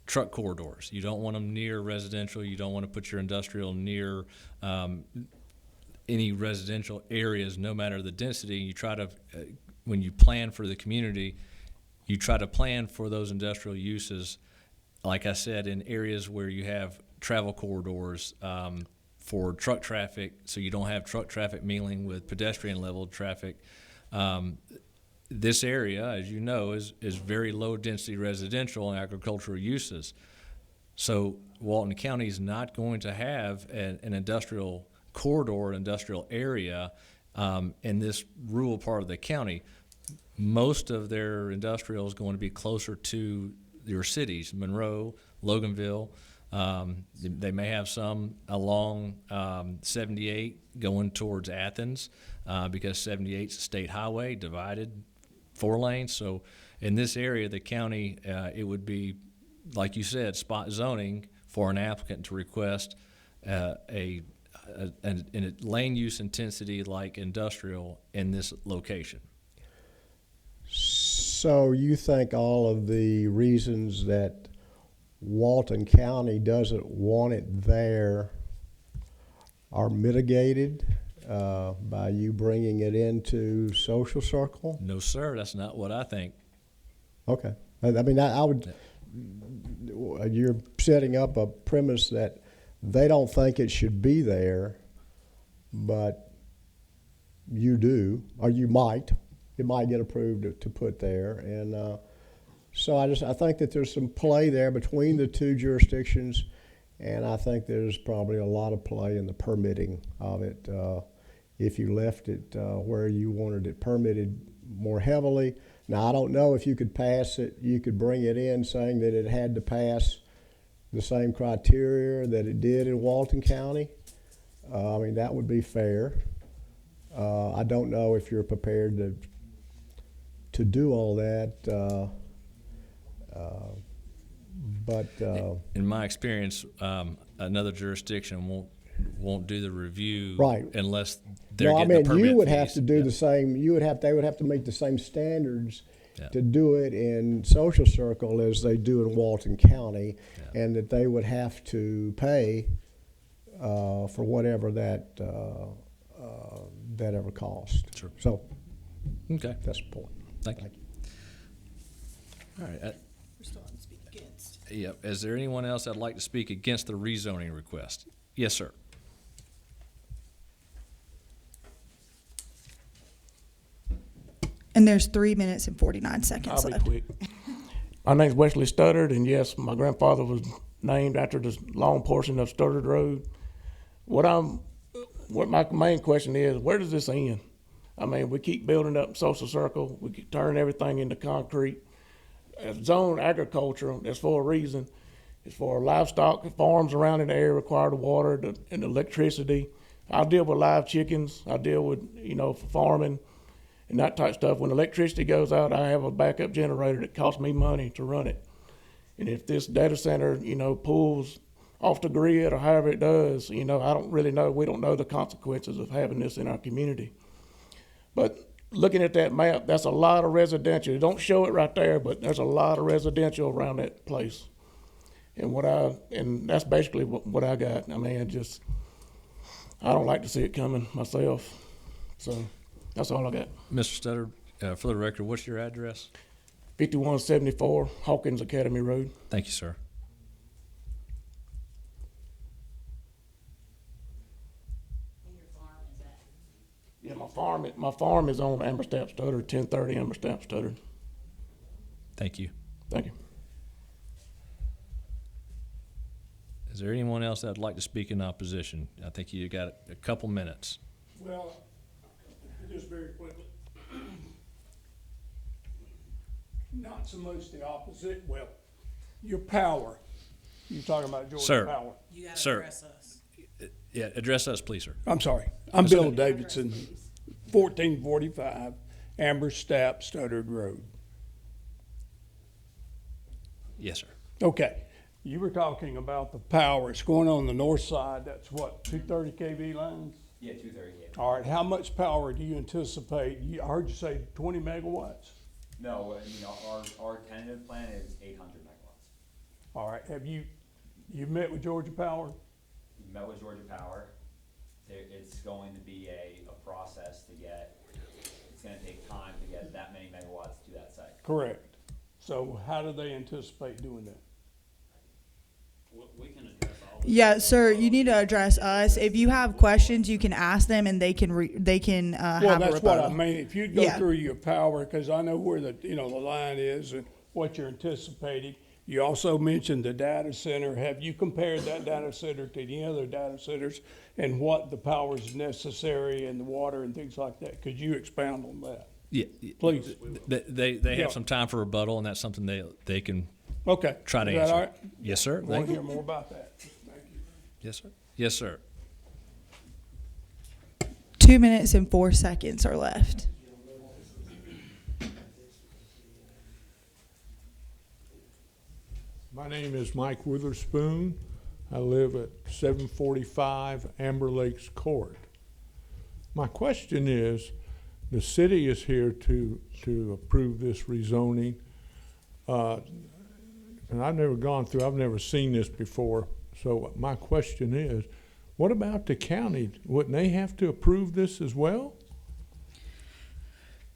truck corridors. You don't want them near residential. You don't want to put your industrial near any residential areas, no matter the density. You try to, when you plan for the community, you try to plan for those industrial uses, like I said, in areas where you have travel corridors for truck traffic, so you don't have truck traffic mingling with pedestrian level traffic. This area, as you know, is very low density residential and agricultural uses. So Walton County is not going to have an industrial corridor, industrial area in this rural part of the county. Most of their industrial is going to be closer to your cities, Monroe, Loganville. They may have some along 78 going towards Athens because 78 is a state highway divided 4 lanes. So in this area, the county, it would be, like you said, spot zoning for an applicant to request a lane use intensity like industrial in this location. So you think all of the reasons that Walton County doesn't want it there are mitigated by you bringing it into Social Circle? No, sir, that's not what I think. Okay. I mean, I would, you're setting up a premise that they don't think it should be there, but you do, or you might. It might get approved to put there. And so I think that there's some play there between the two jurisdictions, and I think there's probably a lot of play in the permitting of it. If you left it where you wanted it permitted more heavily. Now, I don't know if you could pass it, you could bring it in saying that it had to pass the same criteria that it did in Walton County. I mean, that would be fair. I don't know if you're prepared to do all that, but in my experience, another jurisdiction won't do the review right. unless they're no, I getting mean, the permit you would fees. have to do Yeah. the same. They would have to meet the same standards Yeah. to do it in Social Circle as they do in Walton County, Yeah. and that they would have to pay for whatever that ever cost. Sure. So Okay, that's the point. thank you. Thank All right. We're still on speak against. Yep. Is there anyone else that'd like to speak against the rezoning request? Yes, sir. And there's 3 minutes and 49 seconds I'll be left. quick. My name's Wesley Studdard, and yes, my grandfather was named after this long portion of Studdard Road. What I'm what my main question is, where does this end? I mean, we keep building up social circle, we keep turning everything into concrete. Zone agriculture, that's for a reason. It's for livestock farms around in the area require the water and the electricity. I deal with live chickens. I deal with, for farming and that type of stuff. When electricity goes out, I have a backup generator that costs me money to run it. And if this data center, pulls off the grid or however it does, I don't really know. We don't know the consequences of having this in our community. But looking at that map, that's a lot of residential. Don't show it right there, but there's a lot of residential around that place. And that's basically what I got. I mean, I don't like to see it coming myself. So that's all I got. Mr. Studdard, for the record, what's your address? 5174 Hawkins Academy Road. Thank you, sir. Yeah, my farm is on Amberstaff Studdard, 1030 Amberstaff Studdard. Thank you. Thank you. Is there anyone else that'd like to speak in opposition? I think you got a couple minutes. Well, just very quickly. Not so much the opposite, well, your power. You're talking about Georgia Sir. Power. You gotta Sir. address us. Yeah, address us, please, sir. I'm sorry, I'm Bill Davidson, 1445 Amberstaff Studdard Road. Yes, sir. Okay, you were talking about the power, it's going on the north side, that's what, 230 KV lines? Yeah, 230 kV. All right, how much power do you anticipate? I heard you say 20 megawatts. No, our tentative plan is 800 megawatts. All right, have you met with Georgia Power? We met with Georgia Power. It's going to be a process to get, it's going to take time to get that many megawatts to that site. Correct. So how do they anticipate doing that? We can address all this. Yeah, sir, you need to address us. If you have questions, you can ask them and they can Well, have a that's what I rebuttal. mean. If you go Yeah. through your power, because I know where the line is and what you're anticipating. You also mentioned the data center. Have you compared that data center to any other data centers and what the power is necessary and the water and things like that? Could you expound on that? Yeah, Please. They Yeah. have some time for rebuttal, and that's something they can Okay. try to Is that answer. all right? Yes, sir. I want Thank to you. hear more about that. Thank you. Yes, sir. Yes, sir. 2 minutes and 4 seconds are left. My name is Mike Witherspoon. I live at 745 Amber Lakes Court. My question is, the city is here to approve this rezoning. And I've never seen this before. So my question is, what about the county? Wouldn't they have to approve this as well?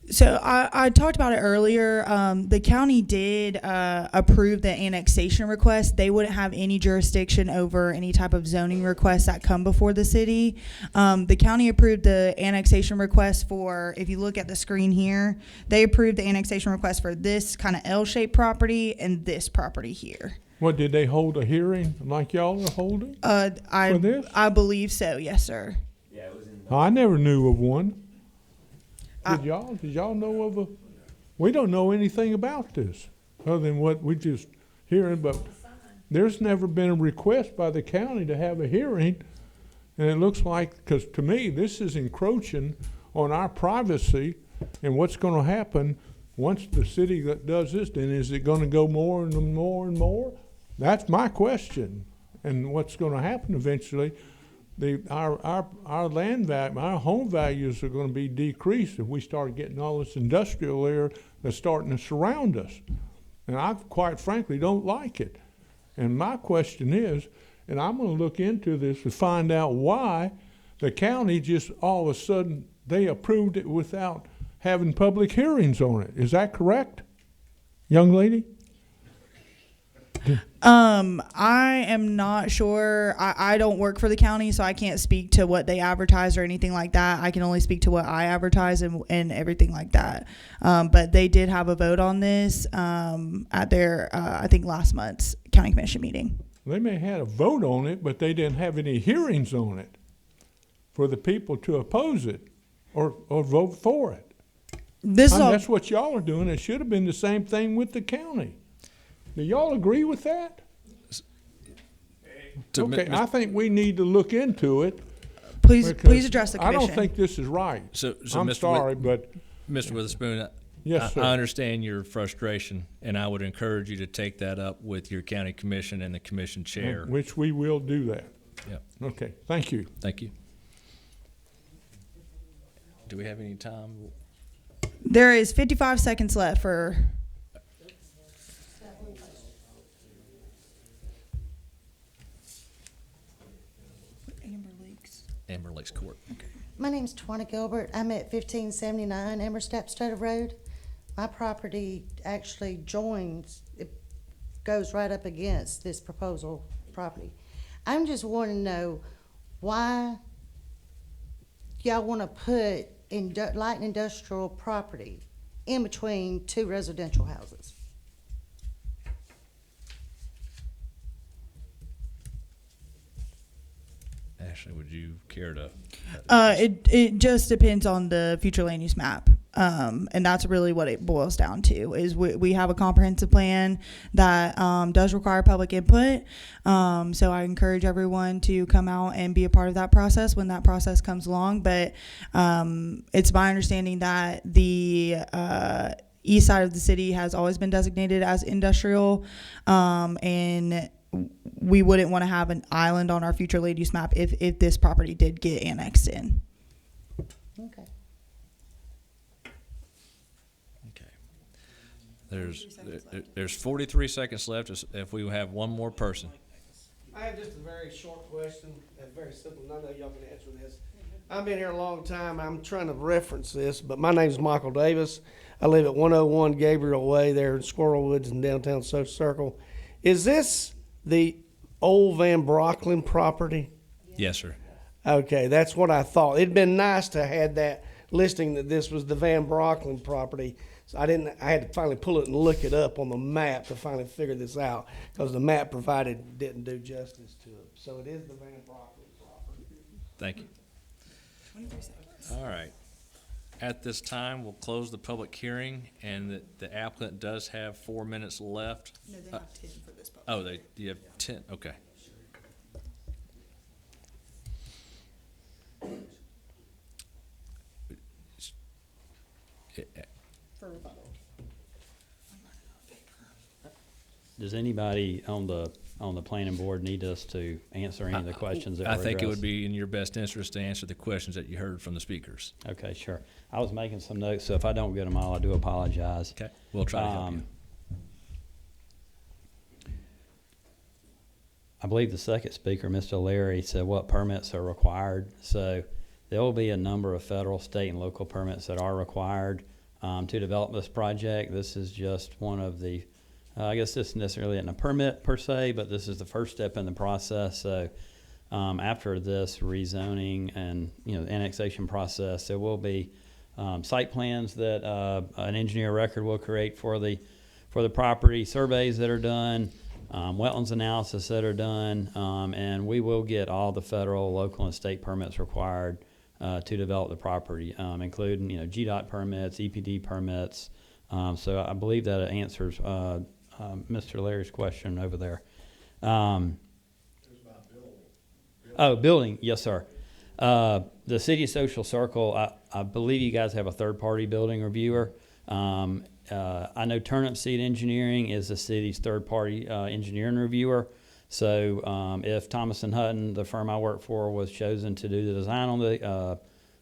So I talked about it earlier. The county did approve the annexation request. They wouldn't have any jurisdiction over any type of zoning requests that come before the city. The county approved the annexation request for, if you look at the screen here, they approved the annexation request for this kind of L-shaped property and this property here. What, did they hold a hearing like y'all are holding? For this? I believe so, yes, sir. Yeah, it was in. I never knew of one. Did y'all know of a? We don't know anything about this, other than what we just hearing, but there's never been a request by the county to have a hearing. And it looks like, because to me, this is encroaching on our privacy and what's gonna happen once the city does this, then is it gonna go more and more and more? That's my question. And what's gonna happen eventually, our land value, our home values are gonna be decreased if we start getting all this industrial air that's starting to surround us. And I quite frankly don't like it. And my question is, and I'm gonna look into this to find out why the county just all of a sudden, they approved it without having public hearings on it. Is that correct, young lady? I am not sure. I don't work for the county, so I can't speak to what they advertise or anything like that. I can only speak to what I advertise and everything like that. But they did have a vote on this at their, I think, last month's county commission meeting. They may have had a vote on it, but they didn't have any hearings on it. for the people to oppose it or vote for it. This is I mean, all, that's what y'all are doing. It should have been the same thing with the county. Do y'all agree with that? Okay, I think we need to look into it. please because address the I commission. don't think this is right. So I'm Mr. sorry, but Mr. Witherspoon, Yes, sir. I understand your frustration, and I would encourage you to take that up with your county commission and the commission chair. which we will do that. Yep, Okay, thank you. thank you. Do we have any time? There is 55 seconds left for. Amber Lakes Court. My name's Twana Gilbert. I'm at 1579 Emerstap Stoddard Road. My property actually joins, it goes right up against this proposal property. I'm just wanting to know why y'all want to put light and industrial property in between two residential houses. Ashley, would you care to? It just depends on the future land use map. And that's really what it boils down to is we have a comprehensive plan that does require public input. So I encourage everyone to come out and be a part of that process when that process comes along. But it's my understanding that the east side of the city has always been designated as industrial, and we wouldn't want to have an island on our future land use map if this property did get annexed in. Okay. Okay. There's 43 seconds left if we have one more person. I have just a very short question, very simple, and I know y'all can answer this. I've been here a long time, I'm trying to reference this, but my name's Michael Davis. I live at 101 Gabriel Way there in Squirrel Woods in downtown Social Circle. Is this the old Van Brocklin property? Yes, sir. Okay, that's what I thought. It'd been nice to have that listing that this was the Van Brocklin property. So I had to finally pull it and look it up on the map to finally figure this out because the map provided didn't do justice to it. So it is the Van Brocklin property. Thank you. All right. At this time, we'll close the public hearing, and the applicant does have 4 minutes left. No, they have 10 for this public. Oh, you have 10, okay. For rebuttal. Does anybody on the planning board need us to answer any of the questions that were I think it would addressed? be in your best interest to answer the questions that you heard from the speakers. Okay, sure. I was making some notes, so if I don't get them all, I do apologize. Okay, we'll try to help you. I believe the second speaker, Mr. Larry, said what permits are required. So there will be a number of federal, state, and local permits that are required to develop this project. This is just one of the, I guess this necessarily isn't a permit per se, but this is the first step in the process. So after this rezoning and annexation process, there will be site plans that an engineer record will create for the property, surveys that are done, wetlands analysis that are done, and we will get all the federal, local, and state permits required to develop the property, including GDOT permits, EPD permits. So I believe that answers Mr. Larry's question over there. Building, yes, sir. The City Social Circle, I believe you guys have a third-party building reviewer. I know Turnip Seed Engineering is the city's third-party engineering reviewer. So if Thomas & Hutton, the firm I work for, was chosen to do the design on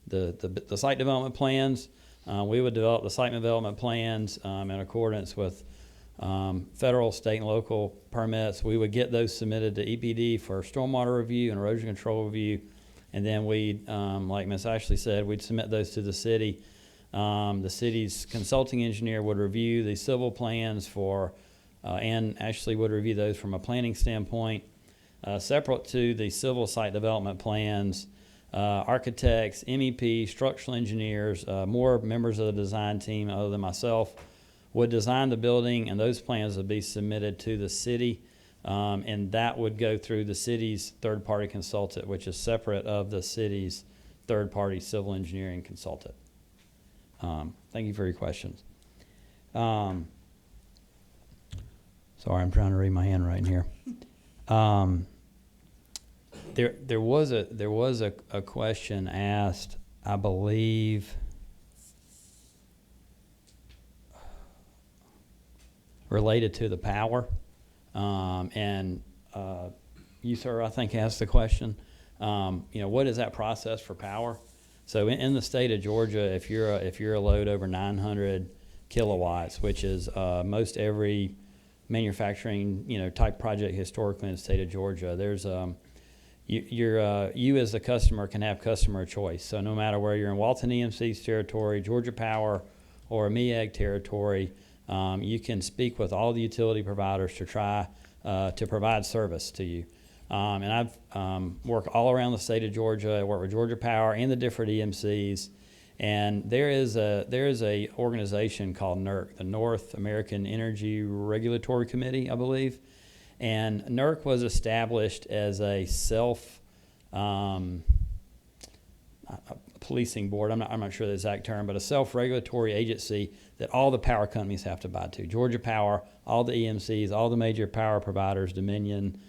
the site development plans, we would develop the site development plans in accordance with federal, state, and local permits. We would get those submitted to EPD for stormwater review and erosion control review. And then we'd, like Ms. Ashley said, we'd submit those to the city. The city's consulting engineer would review the civil plans and Ashley would review those from a planning standpoint. Separate to the civil site development plans, architects, MEP, structural engineers, more members of the design team other than myself would design the building, and those plans would be submitted to the city, and that would go through the city's third-party consultant, which is separate of the city's third-party civil engineering consultant. Thank you for your questions. Sorry, I'm trying to read my handwriting here. There was a question asked, I believe, related to the power, and you, sir, I think asked the question. What is that process for power? So in the state of Georgia, if you're a load over 900 kilowatts, which is most every manufacturing type project historically in the state of Georgia, there's you as the customer can have customer choice. So no matter where you're in Walton EMC's territory, Georgia Power, or MEAG territory, you can speak with all the utility providers to try to provide service to you. And I've worked all around the state of Georgia. I work with Georgia Power and the different EMCs. And there is a organization called NERC, the North American Energy Regulatory Committee, I believe. And NERC was established as a policing board. I'm not sure the exact term, but a self-regulatory agency that all the power companies have to abide to. Georgia Power, all the EMCs, all the major power providers, Dominion,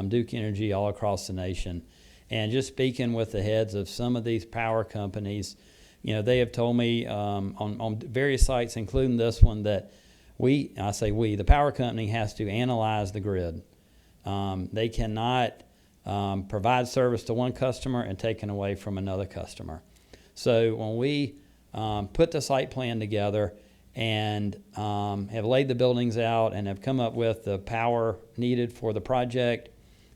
Duke Energy, all across the nation. And just speaking with the heads of some of these power companies, they have told me on various sites, including this one, that the power company has to analyze the grid. They cannot provide service to one customer and take it away from another customer. So when we put the site plan together and have laid the buildings out and have come up with the power needed for the project,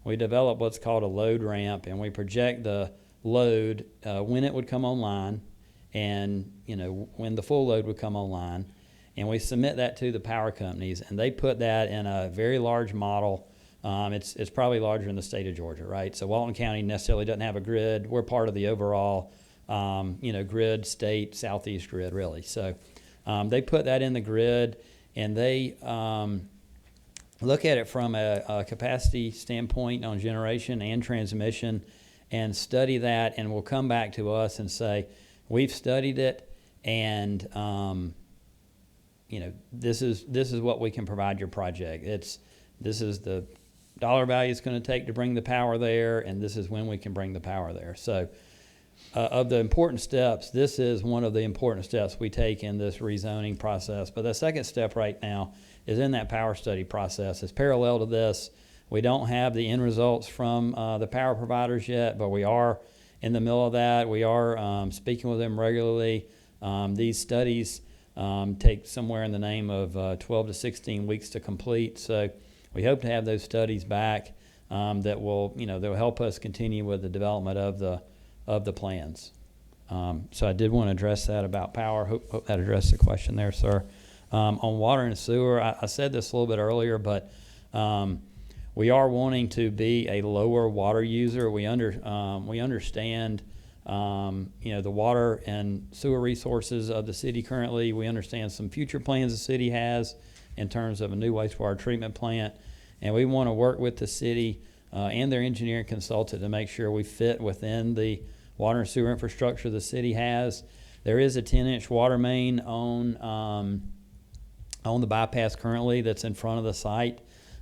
we develop what's called a load ramp, and we project the load when it would come online and when the full load would come online, and we submit that to the power companies, and they put that in a very large model. It's probably larger in the state of Georgia, right? So Walton County necessarily doesn't have a grid. We're part of the overall grid, state, southeast grid, really. So they put that in the grid, and they look at it from a capacity standpoint on generation and transmission, and study that, and will come back to us and say, we've studied it, and this is what we can provide your project. This is the dollar value it's going to take to bring the power there, and this is when we can bring the power there. So of the important steps, this is one of the important steps we take in this rezoning process. But the second step right now is in that power study process. It's parallel to this. We don't have the end results from the power providers yet, but we are in the middle of that. We are speaking with them regularly. These studies take somewhere in the name of 12 to 16 weeks to complete. So we hope to have those studies back that will help us continue with the development of the plans. So I did want to address that about power. Hope that addressed the question there, sir. On water and sewer, I said this a little bit earlier, but we are wanting to be a lower water user. We understand the water and sewer resources of the city currently. We understand some future plans the city has in terms of a new wastewater treatment plant, and we want to work with the city and their engineering consultant to make sure we fit within the water and sewer infrastructure the city has. There is a 10-inch water main on the bypass currently that's in front of the site.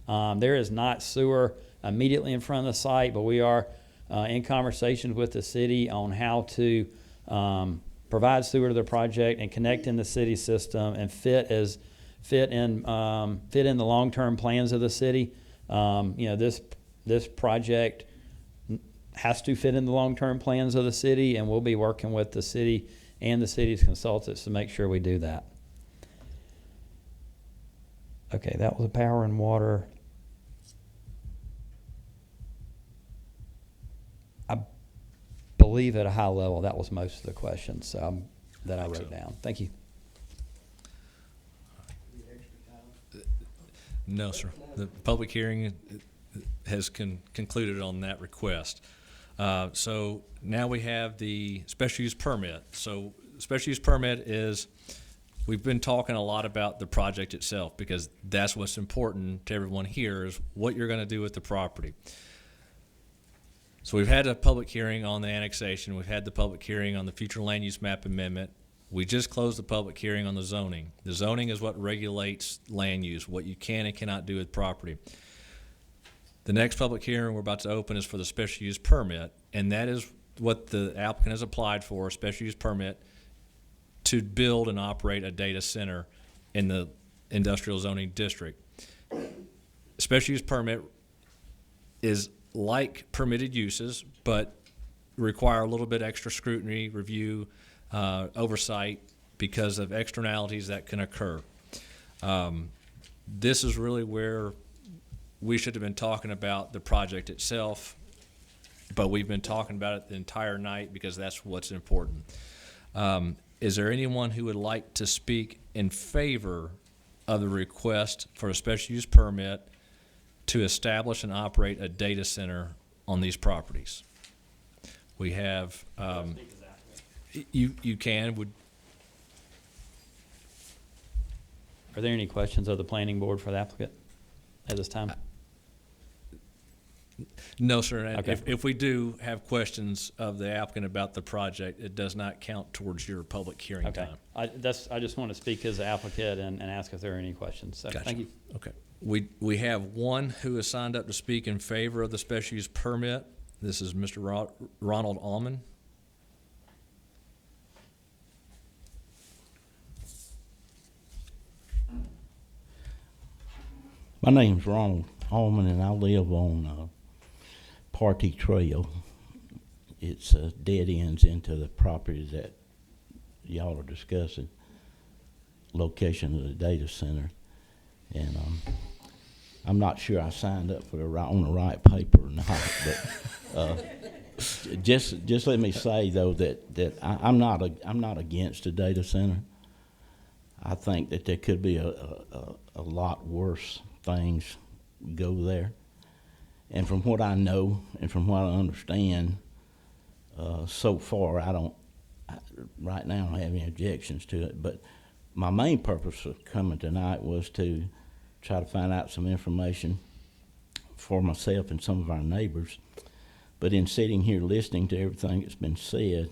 There is not sewer immediately in front of the site, but we are in conversations with the city on how to provide sewer to the project and connect in the city system and fit in the long-term plans of the city. This project has to fit in the long-term plans of the city, and we'll be working with the city and the city's consultants to make sure we do that. Okay, that was power and water. I believe at a high level that was most of the questions that I wrote down. Thank you. No, sir. The public hearing has concluded on that request. So now we have the special use permit. So special use permit is, we've been talking a lot about the project itself because that's what's important to everyone here is what you're going to do with the property. So we've had a public hearing on the annexation. We've had the public hearing on the future land use map amendment. We just closed the public hearing on the zoning. The zoning is what regulates land use, what you can and cannot do with property. The next public hearing we're about to open is for the special use permit, and that is what the applicant has applied for, a special use permit to build and operate a data center in the industrial zoning district. Special use permit is like permitted uses, but require a little bit extra scrutiny, review, oversight because of externalities that can occur. This is really where we should have been talking about the project itself, but we've been talking about it the entire night because that's what's important. Is there anyone who would like to speak in favor of the request for a special use permit to establish and operate a data center on these properties? We have, you can, Are there any questions of the planning board for the applicant at this time? no, sir. And Okay. if we do have questions of the applicant about the project, it does not count towards your public hearing Okay. time. I just want to speak as the applicant and ask if there are any questions. So, Gotcha. thank you. Okay. We have one who has signed up to speak in favor of the special use permit. This is Mr. Ronald Allman. My name's Ronald Allman, and I live on Partee Trail. It's dead ends into the properties that y'all are discussing, location of the data center. And I'm not sure I signed up for on the right paper or not, but just let me say though that I'm not against a data center. I think that there could be a lot worse things go there. And from what I know and from what I understand, so far right now I don't have any objections to it. But my main purpose for coming tonight was to try to find out some information for myself and some of our neighbors. But in sitting here listening to everything that's been said,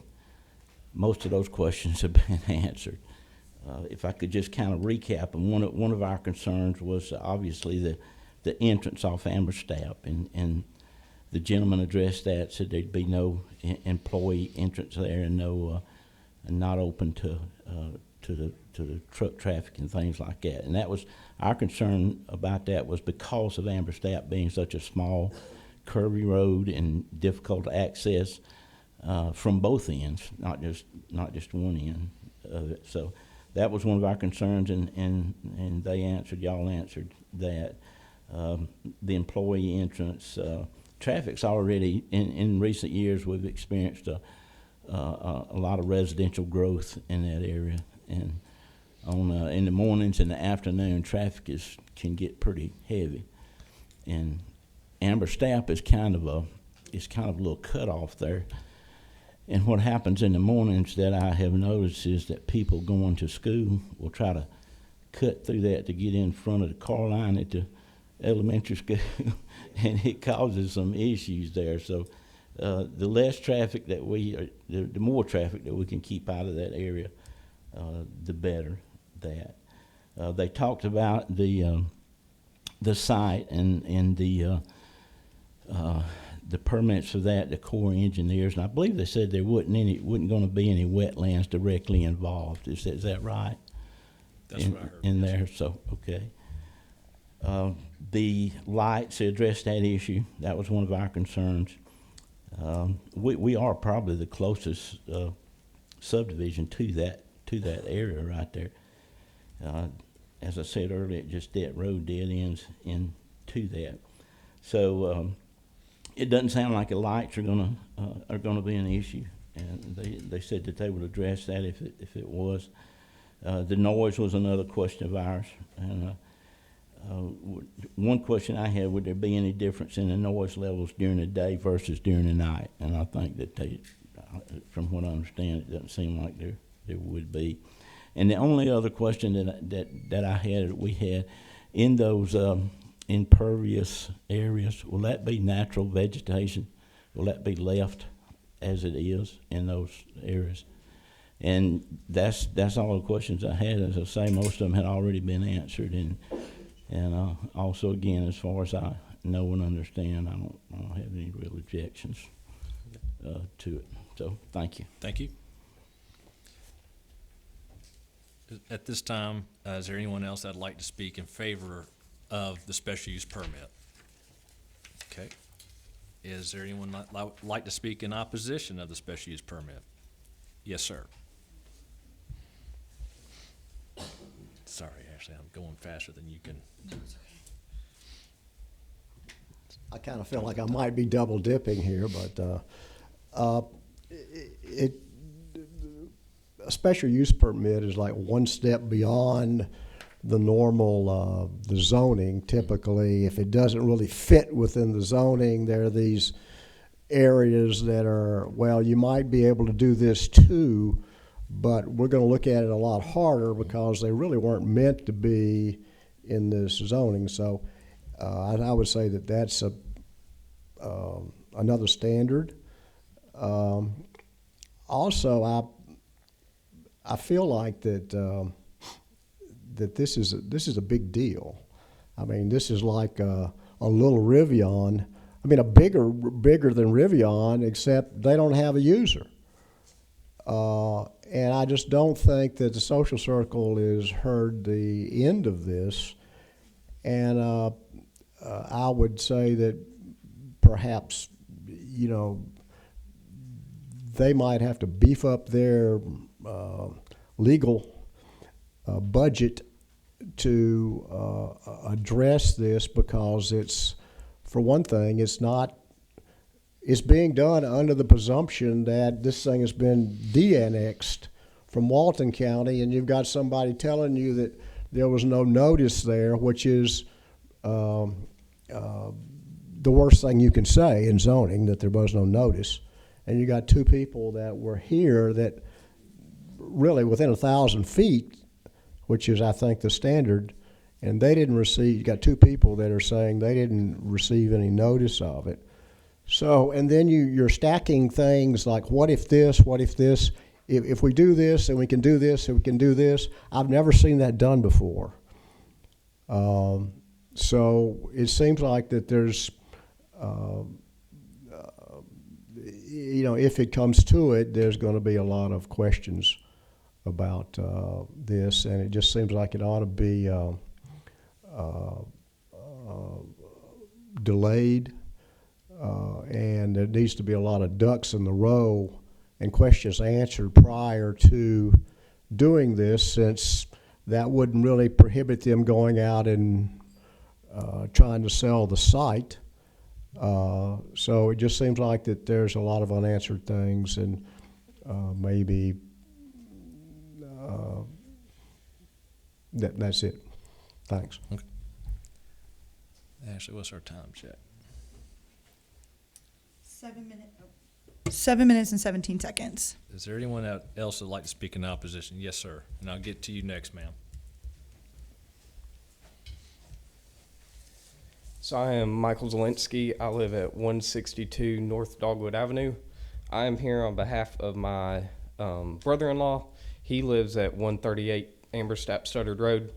most of those questions have been answered. If I could just kind of recap, and one of our concerns was obviously the entrance off Amberstapp, and the gentleman addressed that, said there'd be no employee entrance there and no and not open to the truck traffic and things like that. And that was our concern about that, was because of Amberstapp being such a small, curvy road and difficult to access from both ends, not just one end of it. So that was one of our concerns, and they answered, y'all answered that. The employee entrance, traffic's already, in recent years, we've experienced a lot of residential growth in that area. And in the mornings and the afternoon, traffic can get pretty heavy. And Amberstapp is kind of a little cutoff there. And what happens in the mornings that I have noticed is that people going to school will try to cut through that to get in front of the car line at the elementary school, and it causes some issues there. So the less traffic that the more traffic that we can keep out of that area, the better that. They talked about the site and the permits for that, the Corps of Engineers, and I believe they said there wasn't going to be any wetlands directly involved. Is that right? That's what I heard. In there, so okay. The lights, they addressed that issue. That was one of our concerns. We are probably the closest subdivision to that area right there. As I said earlier, just that road dead ends into that. So it doesn't sound like the lights are gonna be an issue, and they said that they would address that if it was. The noise was another question of ours, and one question I had: would there be any difference in the noise levels during the day versus during the night? And I think that from what I understand, it doesn't seem like there would be. And the only other question that we had in those impervious areas, will that be natural vegetation, will that be left as it is in those areas? And that's all the questions I had. As I say, most of them had already been answered, and also again, as far as I know and understand, I don't have any real objections to it. So thank you. Thank you. At this time, is there anyone else that'd like to speak in favor of the special use permit? Okay. Is there anyone like to speak in opposition of the special use permit? Yes, sir. Sorry, Ashley, I'm going faster than you can. I kind of feel like I might be double dipping here, but a special use permit is like one step beyond the normal the zoning. Typically, if it doesn't really fit within the zoning, there are these areas that are, well, you might be able to do this too, but we're going to look at it a lot harder because they really weren't meant to be in this zoning. So I would say that that's another standard. Also, I feel like that that this is a big deal. I mean, this is like a little Rivian. I mean, bigger than Rivian, except they don't have a user. And I just don't think that the social circle has heard the end of this. And I would say that perhaps, you know, they might have to beef up their legal budget to address this, because it's, for one thing, it's being done under the presumption that this thing has been de-annexed from Walton County, and you've got somebody telling you that there was no notice there, which is the worst thing you can say in zoning, that there was no notice. And you got two people that were here that really within 1,000 feet, which is, I think, the standard, and they didn't receive, you got two people that are saying they didn't receive any notice of it. So, and then you're stacking things like, what if this, if we do this, and we can do this, and we can do this. I've never seen that done before. So it seems like that there's, you know, if it comes to it, there's going to be a lot of questions about this, and it just seems like it ought to be delayed, and there needs to be a lot of ducks in the row and questions answered prior to doing this, since that wouldn't really prohibit them going out and trying to sell the site. So it just seems like that there's a lot of unanswered things, and maybe that's it. Thanks. Okay. Ashley, what's our time check? 7 minutes and 17 seconds. Is there anyone else that'd like to speak in opposition? Yes, sir. And I'll get to you next, ma'am. So I am Michael Zielinski. I live at 162 North Dogwood Avenue. I am here on behalf of my brother-in-law. He lives at 138 Amberstapp Studdard Road,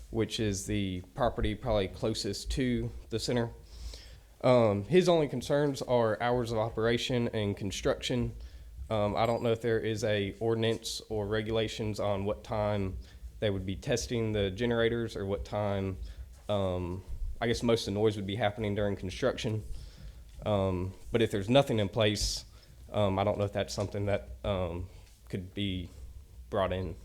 which is the property probably closest to the center. His only concerns are hours of operation and construction. I don't know if there is a ordinance or regulations on what time they would be testing the generators, or what time, I guess most of the noise would be happening during construction. But if there's nothing in place, I don't know if that's something that could be brought in.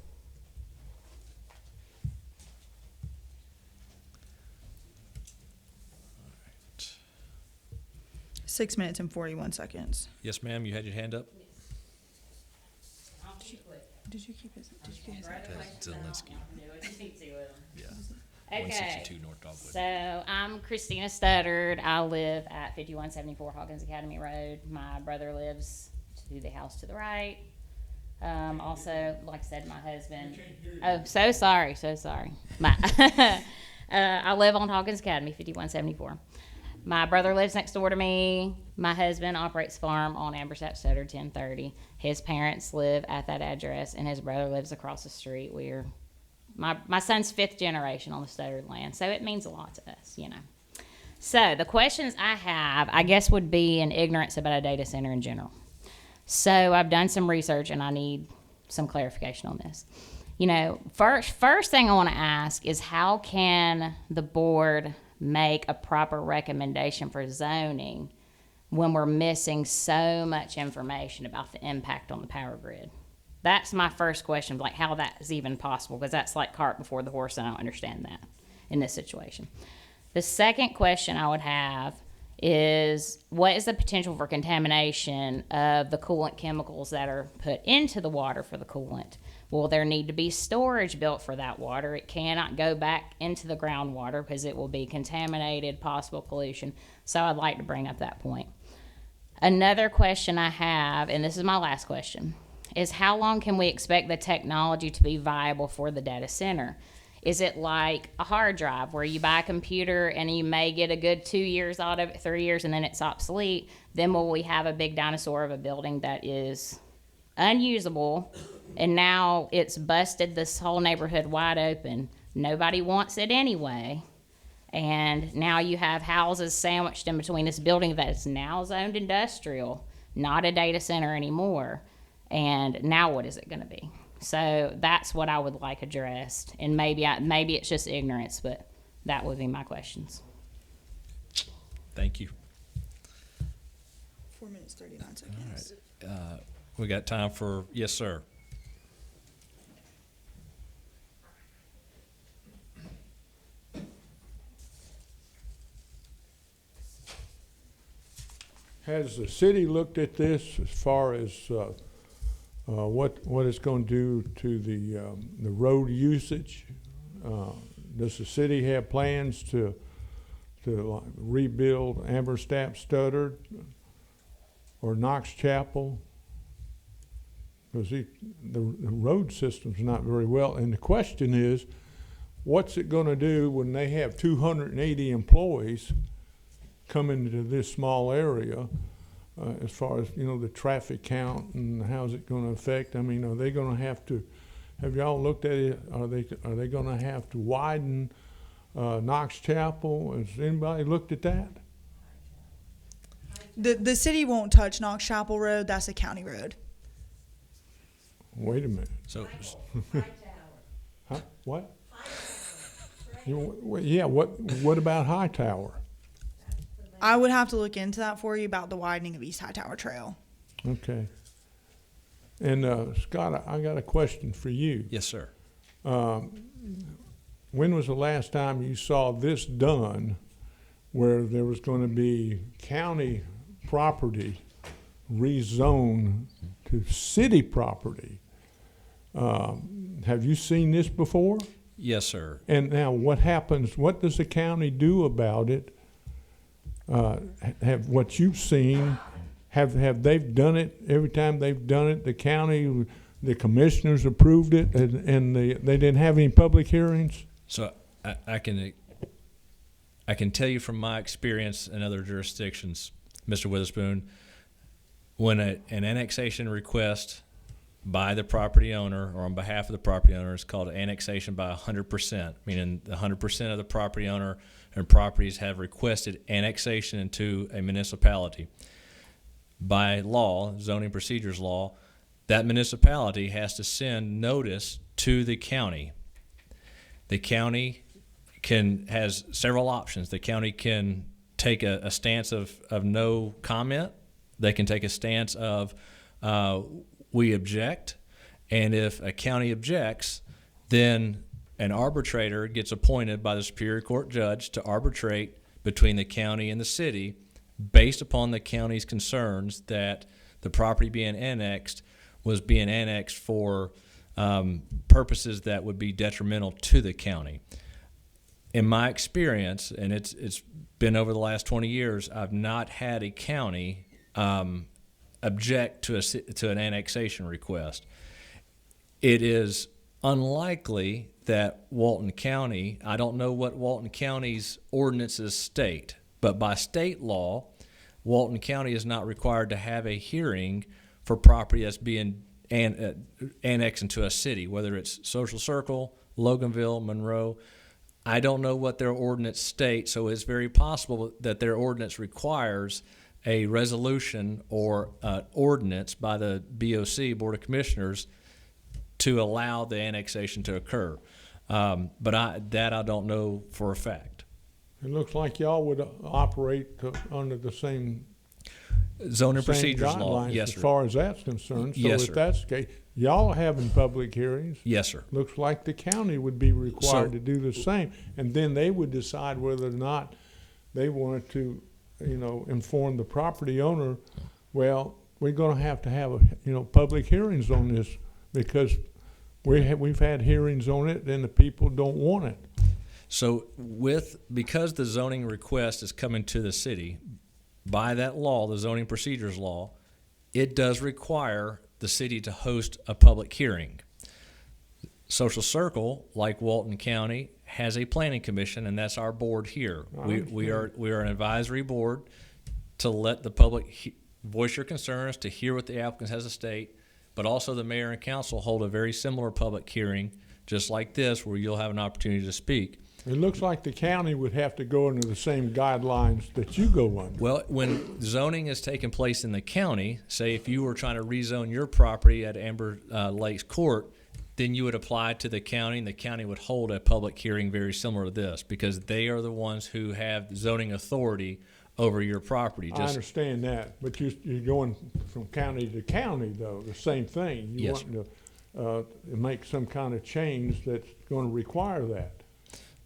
6 minutes and 41 seconds. Yes, ma'am, you had your hand up? Did you keep his? Did you get his? Zielinski. Yeah. Okay. 162 North Dogwood. So I'm Christina Studdard. I live at 5174 Hawkins Academy Road. My brother lives to the house to the right. Also, like I said, my husband. Oh, so sorry. I live on Hawkins Academy, 5174. My brother lives next door to me. My husband operates farm on Amberstadt Stutter 1030. His parents live at that address, and his brother lives across the street. My son's 5th generation on the Stutter land, so it means a lot to us, you know. So the questions I have, I guess, would be in ignorance about a data center in general. So I've done some research, and I need some clarification on this. You know, first thing I want to ask is, how can the board make a proper recommendation for zoning when we're missing so much information about the impact on the power grid? That's my first question, like how that is even possible, because that's like cart before the horse, and I don't understand that in this situation. The second question I would have is, what is the potential for contamination of the coolant chemicals that are put into the water for the coolant? Will there need to be storage built for that water? It cannot go back into the groundwater because it will be contaminated, possible pollution. So I'd like to bring up that point. Another question I have, and this is my last question, is how long can we expect the technology to be viable for the data center? Is it like a hard drive where you buy a computer and you may get a good 2 years out of it, 3 years, and then it's obsolete? Then will we have a big dinosaur of a building that is unusable, and now it's busted this whole neighborhood wide open? Nobody wants it anyway. And now you have houses sandwiched in between this building that is now zoned industrial, not a data center anymore. And now what is it going to be? So that's what I would like addressed. And maybe it's just ignorance, but that would be my questions. Thank you. 4 minutes, 39 seconds. All right. We got time for, yes, sir. Has the city looked at this as far as what it's going to do to the road usage? Does the city have plans to rebuild Amberstadt Stutter or Knox Chapel? Because the road system's not very well. And the question is, what's it going to do when they have 280 employees coming into this small area, as far as, you know, the traffic count, and how's it going to affect? I mean, are they going to have to, have y'all looked at it? Are they going to have to widen Knox Chapel? Has anybody looked at that? The city won't touch Knox Chapel Road. That's a county road. Wait a minute. So, huh? What? Yeah. What about Hightower? I would have to look into that for you about the widening of East Hightower Trail. Okay. And Scott, I got a question for you. yes, sir. When was the last time you saw this done, where there was going to be county property rezoned to city property? Have you seen this before? Yes, sir. And now what happens? What does the county do about it? Have what you've seen, have they done it every time they've done it? The county, the commissioners approved it, and they didn't have any public hearings? So I can tell you from my experience in other jurisdictions, Mr. Witherspoon, when an annexation request by the property owner or on behalf of the property owner is called annexation by 100%, meaning 100% of the property owner and properties have requested annexation into a municipality. By law, zoning procedures law, that municipality has to send notice to the county. The county has several options. The county can take a stance of no comment. They can take a stance of we object, and if a county objects, then an arbitrator gets appointed by the Superior Court judge to arbitrate between the county and the city based upon the county's concerns that the property being annexed was being annexed for purposes that would be detrimental to the county. In my experience, and it's been over the last 20 years, I've not had a county object to an annexation request. It is unlikely that Walton County, I don't know what Walton County's ordinances state, but by state law, Walton County is not required to have a hearing for property that's being annexed into a city, whether it's Social Circle, Loganville, Monroe. I don't know what their ordinance states, so it's very possible that their ordinance requires a resolution or ordinance by the BOC, Board of Commissioners, to allow the annexation to occur. But I don't know for a fact. It looks like y'all would operate under the same Zoning same procedures law, guidelines yes, as sir. far as that's concerned. So Yes, if sir. that's the case, y'all having public hearings. Yes, sir. Looks like the county would be required So- to do the same, and then they would decide whether or not they wanted to, inform the property owner, well, we're gonna have public hearings on this, because we've had hearings on it and the people don't want it. So because the zoning request is coming to the city, by that law, the zoning procedures law, it does require the city to host a public hearing. Social Circle, like Walton County, has a planning commission, and that's our board here. We are an advisory board to let the public voice your concerns, to hear what the applicant has to state, but also the mayor and council hold a very similar public hearing, just like this, where you'll have an opportunity to speak. It looks like the county would have to go under the same guidelines that you go under. Well, when zoning is taking place in the county, say if you were trying to rezone your property at Amber Lakes Court, then you would apply to the county, and the county would hold a public hearing very similar to this, because they are the ones who have zoning authority over your property. I understand that, but you're going from county to county, though, the same thing. You Yes, want to make some kind of change that's going to require that.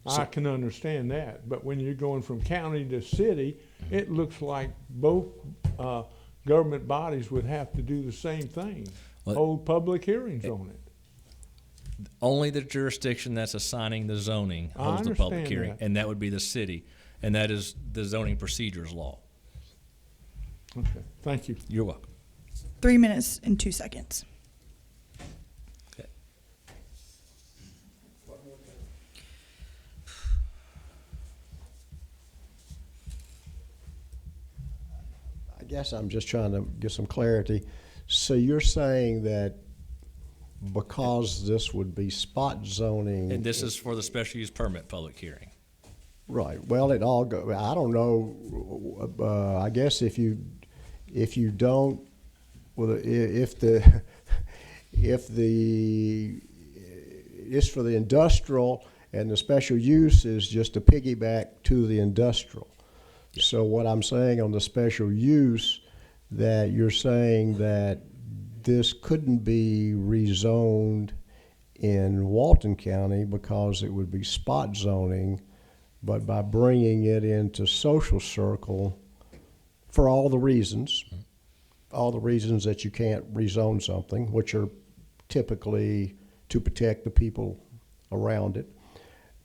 I can understand that, but when you're going from county to city, it looks like both government bodies would have to do the same thing, hold public hearings on it. Only the jurisdiction that's assigning the zoning I holds the public understand hearing, that. and that would be the city, and that is the zoning procedures law. Okay, thank you. You're welcome. 3 minutes and 2 seconds. Okay. I guess I'm just trying to get some clarity. So you're saying that because this would be spot zoning. And this is for the special use permit public hearing. Right, well, it all go, I don't know, I guess if you don't, well, if it's for the industrial and the special use is just a piggyback to the industrial. So what I'm saying on the special use, that you're saying that this couldn't be rezoned in Walton County because it would be spot zoning, but by bringing it into Social Circle, for all the reasons that you can't rezone something, which are typically to protect the people around it.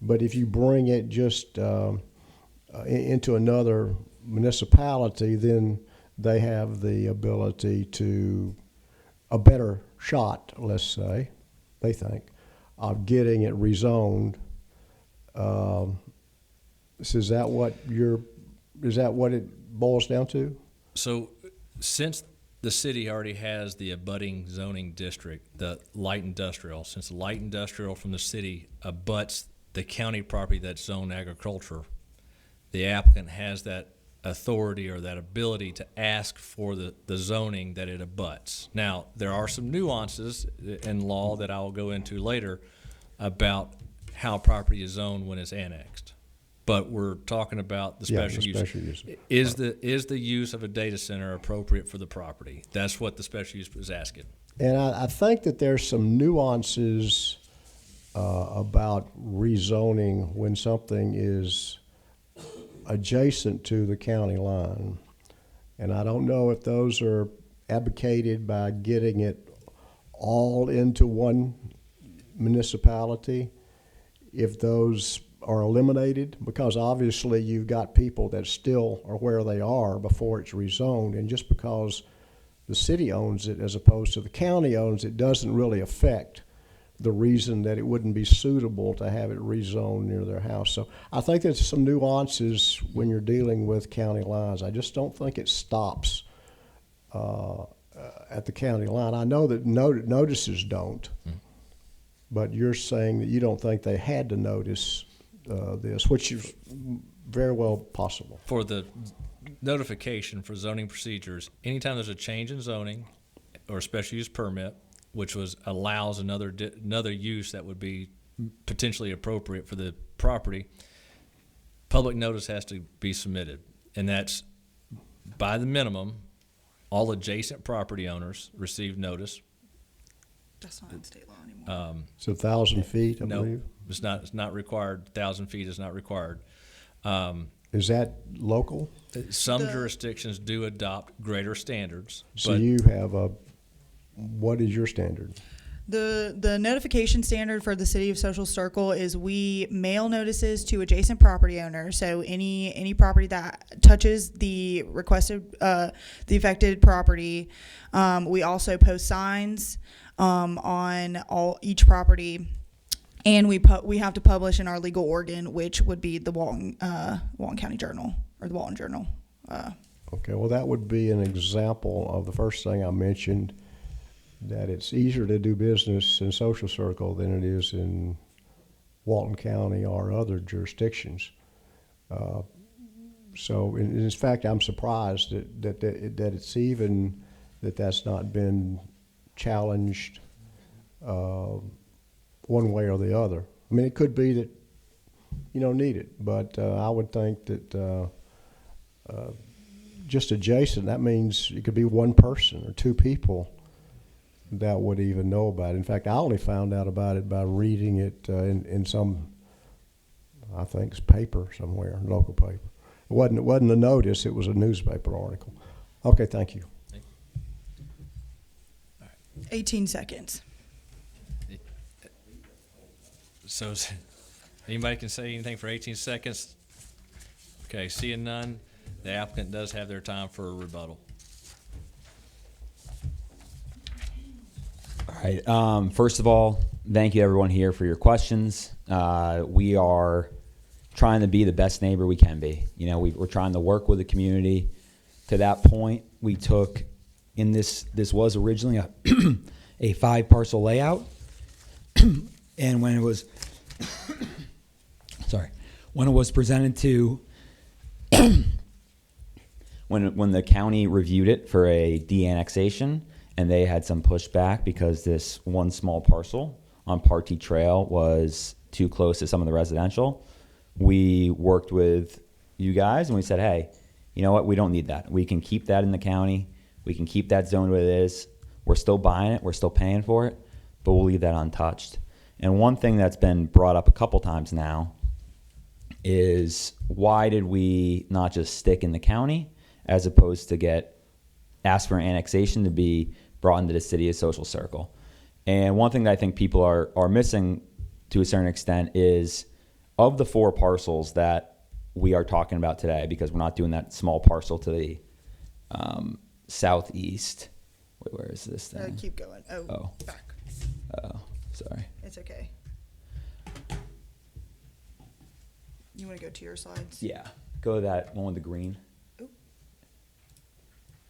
But if you bring it just into another municipality, then they have the ability to, a better shot, let's say, they think, of getting it rezoned. Is that what it boils down to? So since the city already has the abutting zoning district, the light industrial, since the light industrial from the city abuts the county property that's zoned agriculture, the applicant has that authority or that ability to ask for the zoning that it abuts. Now, there are some nuances in law that I will go into later about how property is zoned when it's annexed. But we're talking about the special use. Special use. Is the use of a data center appropriate for the property? That's what the special use is asking. And I think that there's some nuances about rezoning when something is adjacent to the county line. And I don't know if those are advocated by getting it all into one municipality, if those are eliminated, because obviously you've got people that still are where they are before it's rezoned, and just because the city owns it as opposed to the county owns it doesn't really affect the reason that it wouldn't be suitable to have it rezoned near their house. So I think there's some nuances when you're dealing with county lines. I just don't think it stops at the county line. I know that notices don't, but you're saying that you don't think they had to notice this, which is very well possible. For the notification for zoning procedures, anytime there's a change in zoning or a special use permit, which allows another use that would be potentially appropriate for the property, public notice has to be submitted. And that's, by the minimum, all adjacent property owners receive notice. That's not in state law anymore. It's 1,000 feet, I No, believe. it's not required. 1,000 feet is not required. Is that local? Some jurisdictions do adopt greater standards. So but you have what is your standard? The notification standard for the City of Social Circle is we mail notices to adjacent property owners. So any property that touches the requested, the affected property, we also post signs on each property, and we have to publish in our legal organ, which would be the Walton County Journal or the Walton Journal. Okay, well, that would be an example of the first thing I mentioned, that it's easier to do business in Social Circle than it is in Walton County or other jurisdictions. So, in fact, I'm surprised that it's even that's not been challenged one way or the other. I mean, it could be that you don't need it, but I would think that just adjacent, that means it could be one person or two people that would even know about it. In fact, I only found out about it by reading it in some, I think, it's paper somewhere, local paper. It wasn't a notice; it was a newspaper article. Okay, thank you. 18 seconds. So, anybody can say anything for 18 seconds? Okay, seeing none, the applicant does have their time for a rebuttal. All right. First of all, thank you everyone here for your questions. We are trying to be the best neighbor we can be. You know, we're trying to work with the community. To that point, we took in this was originally a 5-parcel layout, and when it was presented to when the county reviewed it for a de-annexation, and they had some pushback because this one small parcel on Partee Trail was too close to some of the residential, we worked with you guys and we said, hey, you know what, we don't need that. We can keep that in the county. We can keep that zone where it is. We're still buying it. We're still paying for it, but we'll leave that untouched. And one thing that's been brought up a couple times now is, why did we not just stick in the county as opposed to ask for an annexation to be brought into the City of Social Circle? And one thing that I think people are missing to a certain extent is, of the 4 parcels that we are talking about today, because we're not doing that small parcel to the southeast. Wait, where is this thing? Keep going. Back. Oh, sorry. It's okay. You want to go to your slides? Yeah, go to that one with the green.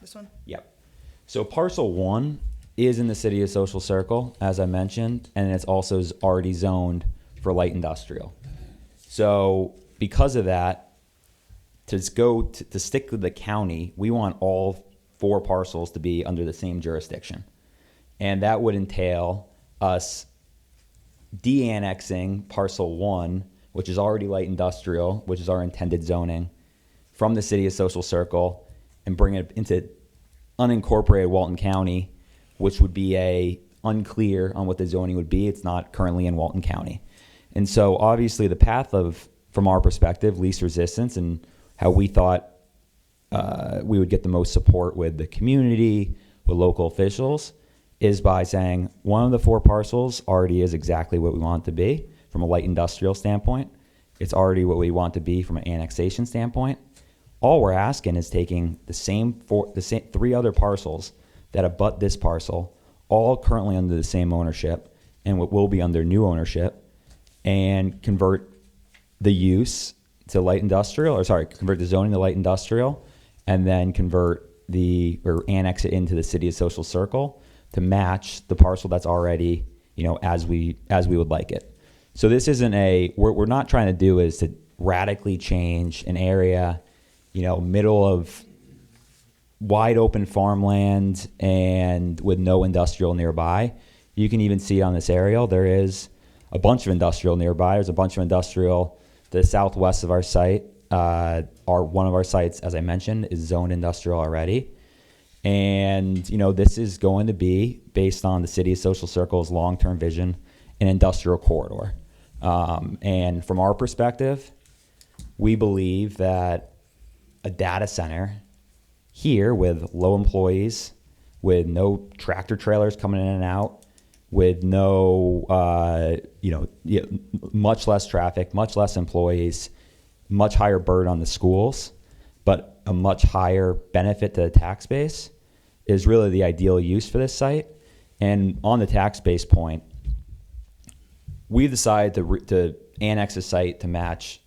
This one? Yep. So parcel 1 is in the City of Social Circle, as I mentioned, and it's also already zoned for light industrial. So because of that, to stick with the county, we want all 4 parcels to be under the same jurisdiction. And that would entail us de-annexing parcel 1, which is already light industrial, which is our intended zoning, from the City of Social Circle, and bring it into unincorporated Walton County, which would be unclear on what the zoning would be. It's not currently in Walton County. And so obviously the path from our perspective, least resistance, and how we thought we would get the most support with the community, with local officials, is by saying one of the 4 parcels already is exactly what we want it to be from a light industrial standpoint. It's already what we want to be from an annexation standpoint. All we're asking is taking the same 3 other parcels that abut this parcel, all currently under the same ownership, and what will be under new ownership, and convert the use to light industrial, or sorry, convert the zoning to light industrial, and then or annex it into the city of Social Circle to match the parcel that's already, as we would like it. So this isn't we're not trying to do is to radically change an area, middle of wide open farmland and with no industrial nearby. You can even see on this aerial, there is a bunch of industrial nearby. There's a bunch of industrial to the southwest of our site. One of our sites, as I mentioned, is zoned industrial already. And, this is going to be, based on the City of Social Circle's long-term vision, an industrial corridor. And from our perspective, we believe that a data center here with low employees, with no tractor trailers coming in and out, with no, much less traffic, much less employees, much higher burden on the schools, but a much higher benefit to the tax base is really the ideal use for this site. And on the tax base point, we decided to annex a site to match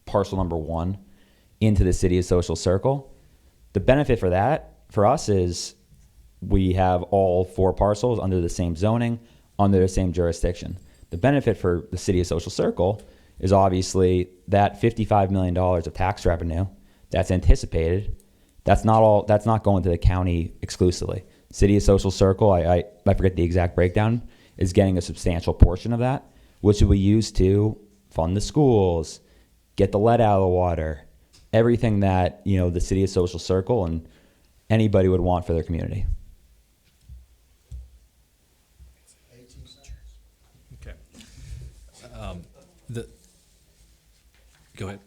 parcel number 1 into the City of Social Circle. The benefit for that, for us, is we have all 4 parcels under the same zoning, under the same jurisdiction. The benefit for the City of Social Circle is obviously that $55 million of tax revenue that's anticipated. That's not going to the county exclusively. City of Social Circle, I forget the exact breakdown, is getting a substantial portion of that, which we use to fund the schools, get the lead out of the water, everything that, the City of Social Circle and anybody would want for their community. Okay. Go ahead.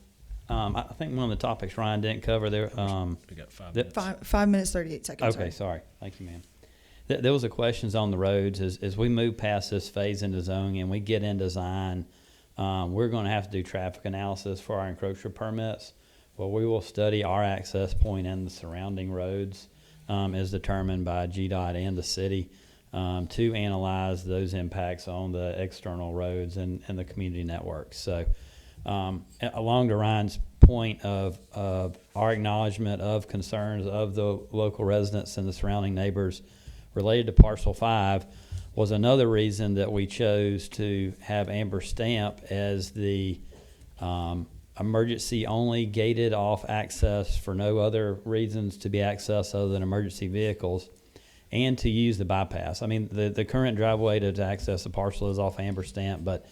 I think one of the topics Ryan didn't cover there. We got 5 minutes. 5 minutes, 38 seconds. Okay, sorry. Thank you, ma'am. There was a questions on the roads as we move past this phase into zoning and we get in design. We're going to have to do traffic analysis for our encroachment permits. Well, we will study our access point and the surrounding roads as determined by GDOT and the city to analyze those impacts on the external roads and the community networks. So along to Ryan's point of our acknowledgement of concerns of the local residents and the surrounding neighbors related to Parcel 5 was another reason that we chose to have Amber Stamp as the emergency only gated off access for no other reasons to be accessed other than emergency vehicles, and to use the bypass. I mean, the current driveway to access the parcel is off Amber Stamp, but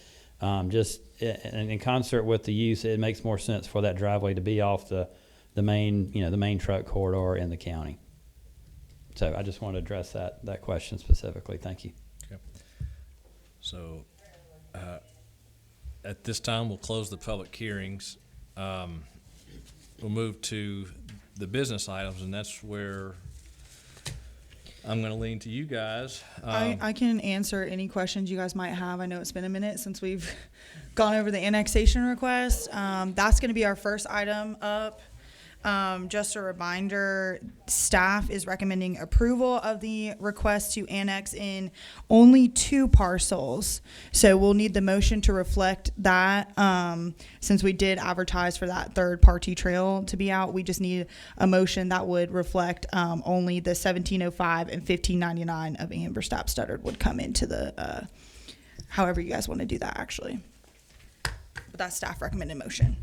just in concert with the use, it makes more sense for that driveway to be off the main truck corridor in the county. So I just want to address that question specifically. Thank you. Okay. So at this time, we'll close the public hearings. We'll move to the business items, and that's where I'm going to lean to you guys. I can answer any questions you guys might have. I know it's been a minute since we've gone over the annexation request. That's going to be our first item up. Just a reminder, staff is recommending approval of the request to annex in only 2 parcels. So we'll need the motion to reflect that. Since we did advertise for that third-party trail to be out, we just need a motion that would reflect only the 1705 and 1599 of Amber Stap Studdard would come into the, however you guys want to do that, actually. But that's staff recommended motion.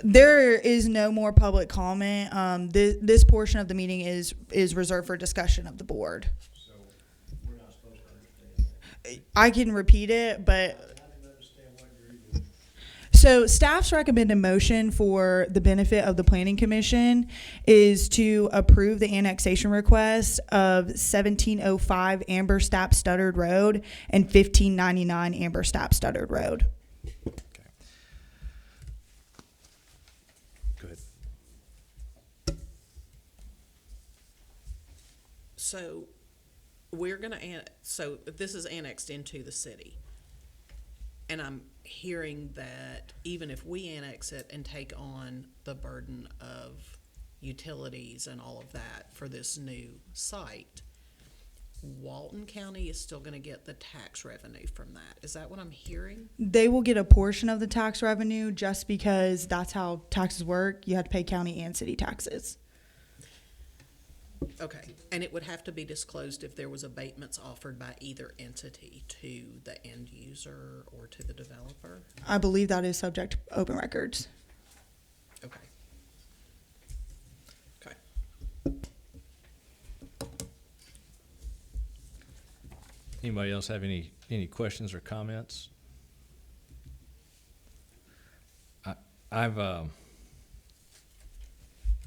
There is no more public comment. This portion of the meeting is reserved for discussion of the board. So we're not supposed to understand that. I can repeat it, but I didn't understand what you're even. so staff's recommended motion for the benefit of the planning commission is to approve the annexation request of 1705 Amber Stap Studdard Road and 1599 Amber Stap Studdard Road. Go ahead. So we're gonna so this is annexed into the city. And I'm hearing that even if we annex it and take on the burden of utilities and all of that for this new site, Walton County is still gonna get the tax revenue from that. Is that what I'm hearing? They will get a portion of the tax revenue just because that's how taxes work. You have to pay county and city taxes. Okay, and it would have to be disclosed if there was abatements offered by either entity to the end user or to the developer? I believe that is subject to open records. Okay. Okay. Anybody else have any questions or comments? I've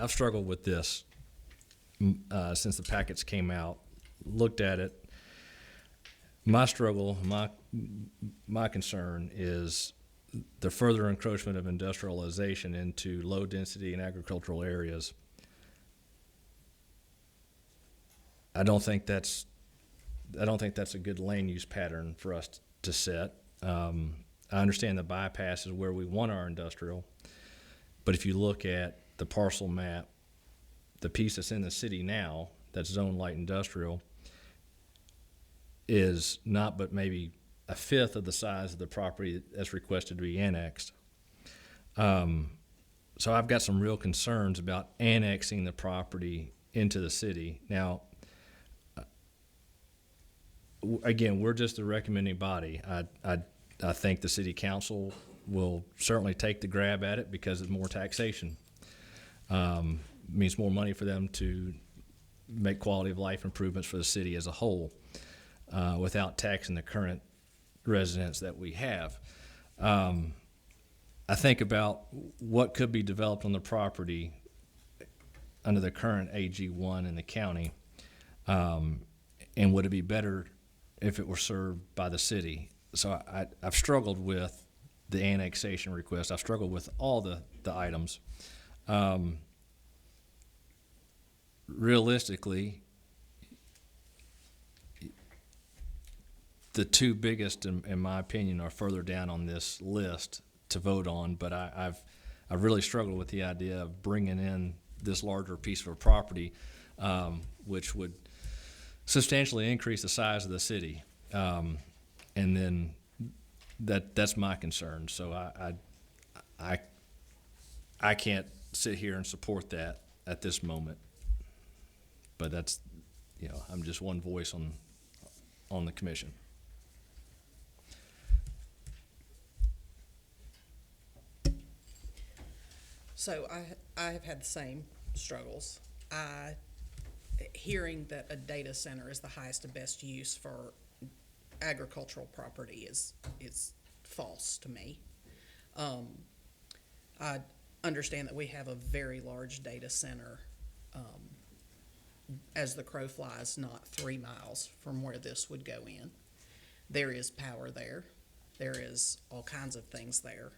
struggled with this since the packets came out. Looked at it. My struggle, my concern is the further encroachment of industrialization into low density and agricultural areas. I don't think that's a good land use pattern for us to set. I understand the bypass is where we want our industrial, but if you look at the parcel map, the piece that's in the city now, that's zone light industrial, is not but maybe a fifth of the size of the property that's requested to be annexed. So I've got some real concerns about annexing the property into the city. Now, again, we're just the recommending body. I think the city council will certainly take the grab at it because it's more taxation. Means more money for them to make quality of life improvements for the city as a whole without taxing the current residents that we have. I think about what could be developed on the property under the current AG1 in the county, and would it be better if it were served by the city? So I've struggled with the annexation request. I've struggled with all the items. Realistically, the two biggest, in my opinion, are further down on this list to vote on. But I've really struggled with the idea of bringing in this larger piece of a property, which would substantially increase the size of the city, and then that's my concern. So I can't sit here and support that at this moment. But that's, I'm just one voice on the commission. So I have had the same struggles. Hearing that a data center is the highest and best use for agricultural property is false to me. I understand that we have a very large data center, as the crow flies, not 3 miles from where this would go in. There is power there. There is all kinds of things there.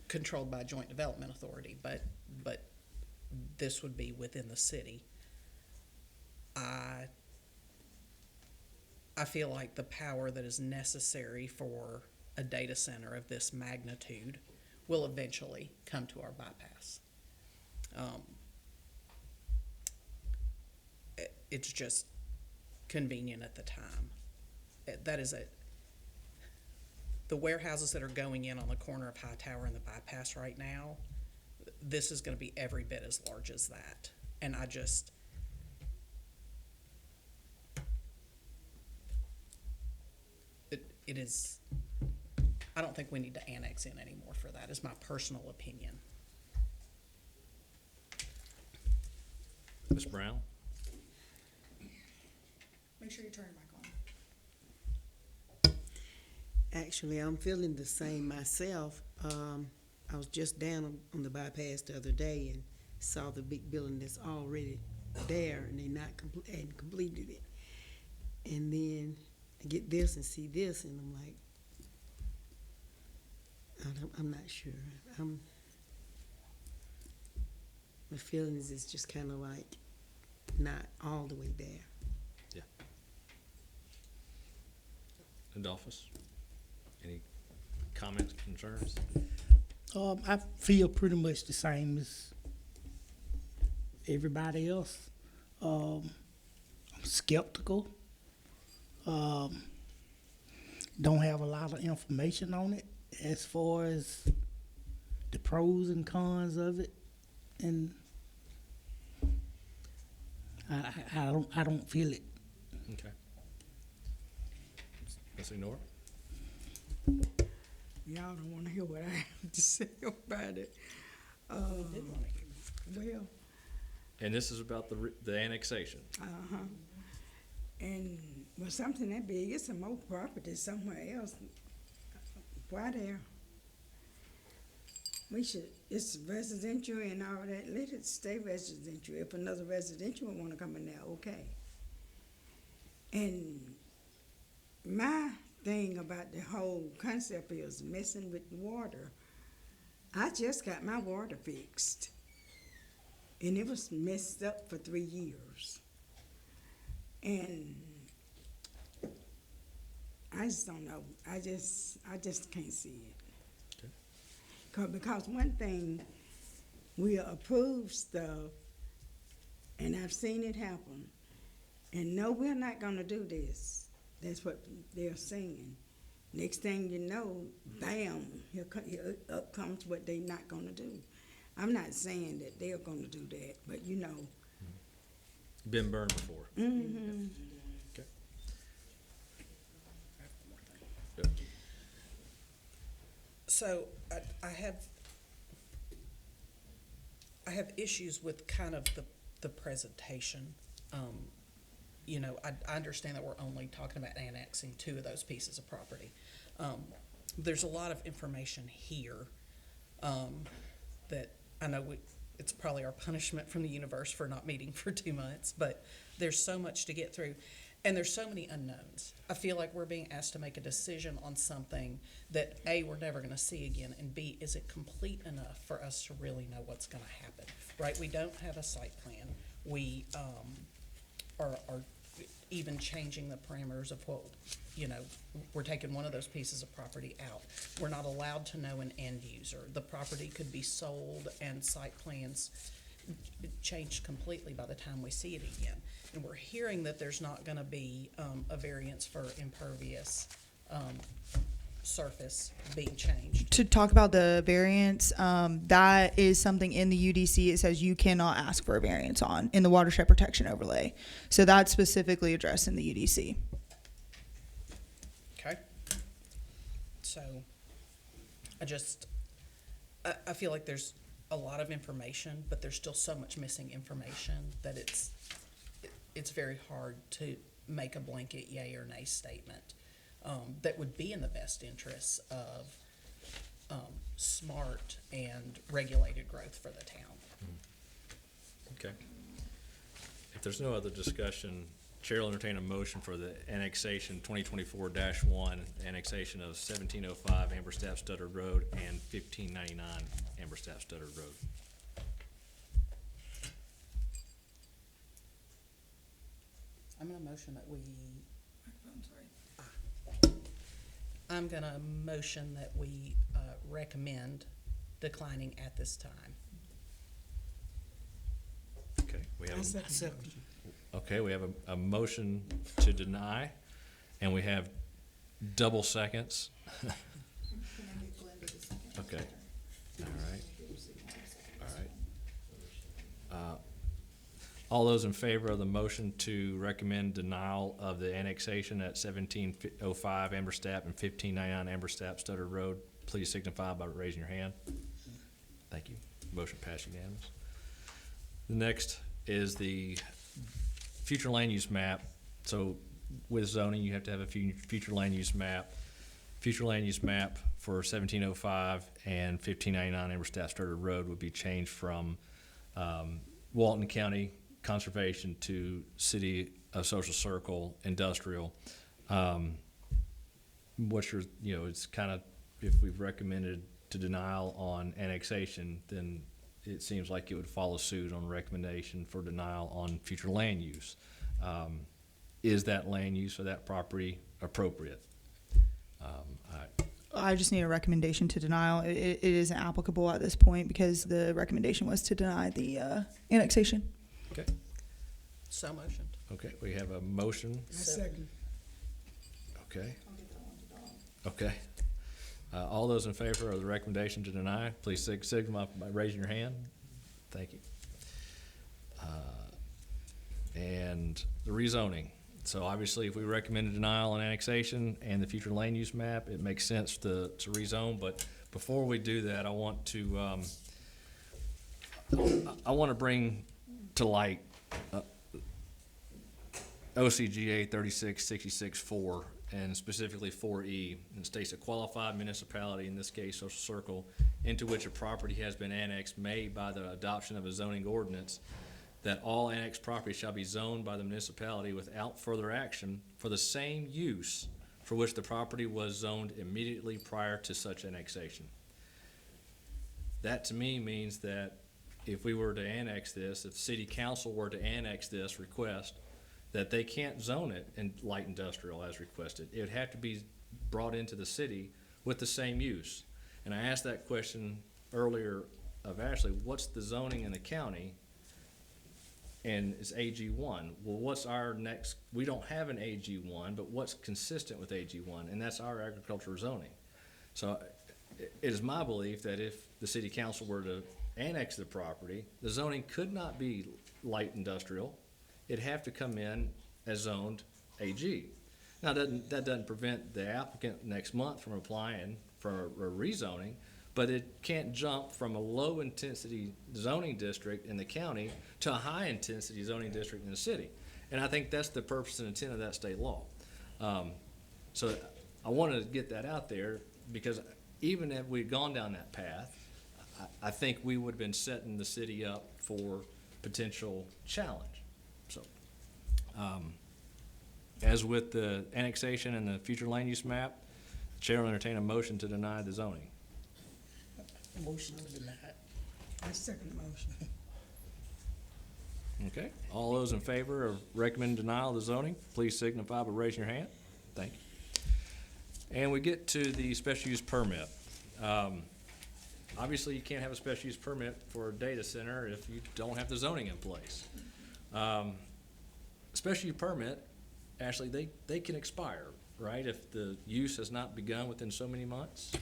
Controlled by Joint Development Authority, but this would be within the city. I feel like the power that is necessary for a data center of this magnitude will eventually come to our bypass. It's just convenient at the time. That is the warehouses that are going in on the corner of Hightower and the bypass right now, this is going to be every bit as large as that. And it is, I don't think we need to annex in anymore for that, is my personal opinion. Ms. Brown? Make sure you turn it back on. Actually, I'm feeling the same myself. I was just down on the bypass the other day and saw the big building that's already there, and they hadn't completed it. And then I get this and see this, and I'm like, I'm not sure. My feelings is just kind of like not all the way there. Yeah. Adolphus? Any comments, concerns? I feel pretty much the same as everybody else. I'm skeptical. Don't have a lot of information on it as far as the pros and cons of it, and I don't feel it. Okay. Ms. Ignore? Y'all don't wanna hear what I have to say about it. Well, And this is about the annexation. uh-huh. And with something that big, it's some more property somewhere else. Why there? We should, it's residential and all that, let it stay residential. If another residential would wanna come in there, okay. And my thing about the whole concept is messing with water. I just got my water fixed, and it was messed up for 3 years. And I just don't know. I just can't see it. Because one thing, we approve stuff, and I've seen it happen. And no, we're not gonna do this. That's what they're saying. Next thing you know, bam, here up comes what they're not gonna do. I'm not saying that they're gonna do that, but you know. Been burned before. Mm-hmm. Okay. Good. So I have issues with kind of the presentation. You know, I understand that we're only talking about annexing 2 of those pieces of property. There's a lot of information here that I know it's probably our punishment from the universe for not meeting for 2 months, but there's so much to get through. And there's so many unknowns. I feel like we're being asked to make a decision on something that A, we're never gonna see again, and B, is it complete enough for us to really know what's gonna happen, right? We don't have a site plan. We are even changing the parameters of what, you know, we're taking one of those pieces of property out. We're not allowed to know an end user. The property could be sold and site plans changed completely by the time we see it again. And we're hearing that there's not gonna be a variance for impervious surface being changed. To talk about the variance, that is something in the UDC. It says you cannot ask for a variance on in the watershed protection overlay. So that's specifically addressed in the UDC. Okay. So I feel like there's a lot of information, but there's still so much missing information that it's very hard to make a blanket yay or nay statement that would be in the best interests of smart and regulated growth for the town. Okay. If there's no other discussion, Chair will entertain a motion for the annexation 2024-1, annexation of 1705 Amberstaff Studdard Road and 1599 Amberstaff Studdard Road. I'm gonna motion that I'm gonna motion that we recommend declining at this time. Okay, we have, Second. okay, we have a motion to deny, and we have double seconds. Okay, all right, all right. All those in favor of the motion to recommend denial of the annexation at 1705 Amberstaff and 1599 Amberstaff Studdard Road, please signify by raising your hand. Thank you. Motion passed unanimous. The next is the future land use map. So with zoning, you have to have a future land use map. Future land use map for 1705 and 1599 Amberstaff Studdard Road would be changed from Walton County Conservation to City of Social Circle Industrial. What's your, it's kind of, if we've recommended to denial on annexation, then it seems like it would follow suit on recommendation for denial on future land use. Is that land use for that property appropriate? I just need a recommendation to denial. It isn't applicable at this point because the recommendation was to deny the annexation. Okay, So motioned. okay, we have a motion. Second. Okay. Okay. All those in favor of the recommendation to deny, please signify by raising your hand. Thank you. And the rezoning. So obviously, if we recommend a denial and annexation and the future land use map, it makes sense to rezone. But before we do that, I want to bring to light OCGA 3666-4, and specifically 4E, and states a qualified municipality, in this case Social Circle, into which a property has been annexed may, by the adoption of a zoning ordinance, that all annexed property shall be zoned by the municipality without further action for the same use for which the property was zoned immediately prior to such annexation. That to me means that if we were to annex this, if city council were to annex this request, that they can't zone it in light industrial as requested. It would have to be brought into the city with the same use. And I asked that question earlier of Ashley, what's the zoning in the county? And it's AG1. Well, what's our next, we don't have an AG1, but what's consistent with AG1? And that's our agricultural zoning. So it is my belief that if the city council were to annex the property, the zoning could not be light industrial. It'd have to come in as zoned AG. Now, that doesn't prevent the applicant next month from applying for a rezoning, but it can't jump from a low-intensity zoning district in the county to a high-intensity zoning district in the city. And I think that's the purpose and intent of that state law. So I wanted to get that out there because even if we'd gone down that path, I think we would have been setting the city up for potential challenge. So, as with the annexation and the future land use map, the chair will entertain a motion to deny the zoning. Motion to deny. I second the motion. Okay, all those in favor of recommending denial of the zoning, please signify by raising your hand. Thank you. And we get to the special use permit. Obviously, you can't have a special use permit for a data center if you don't have the zoning in place. Special use permit, Ashley, they can expire, right? If the use has not begun within so many months?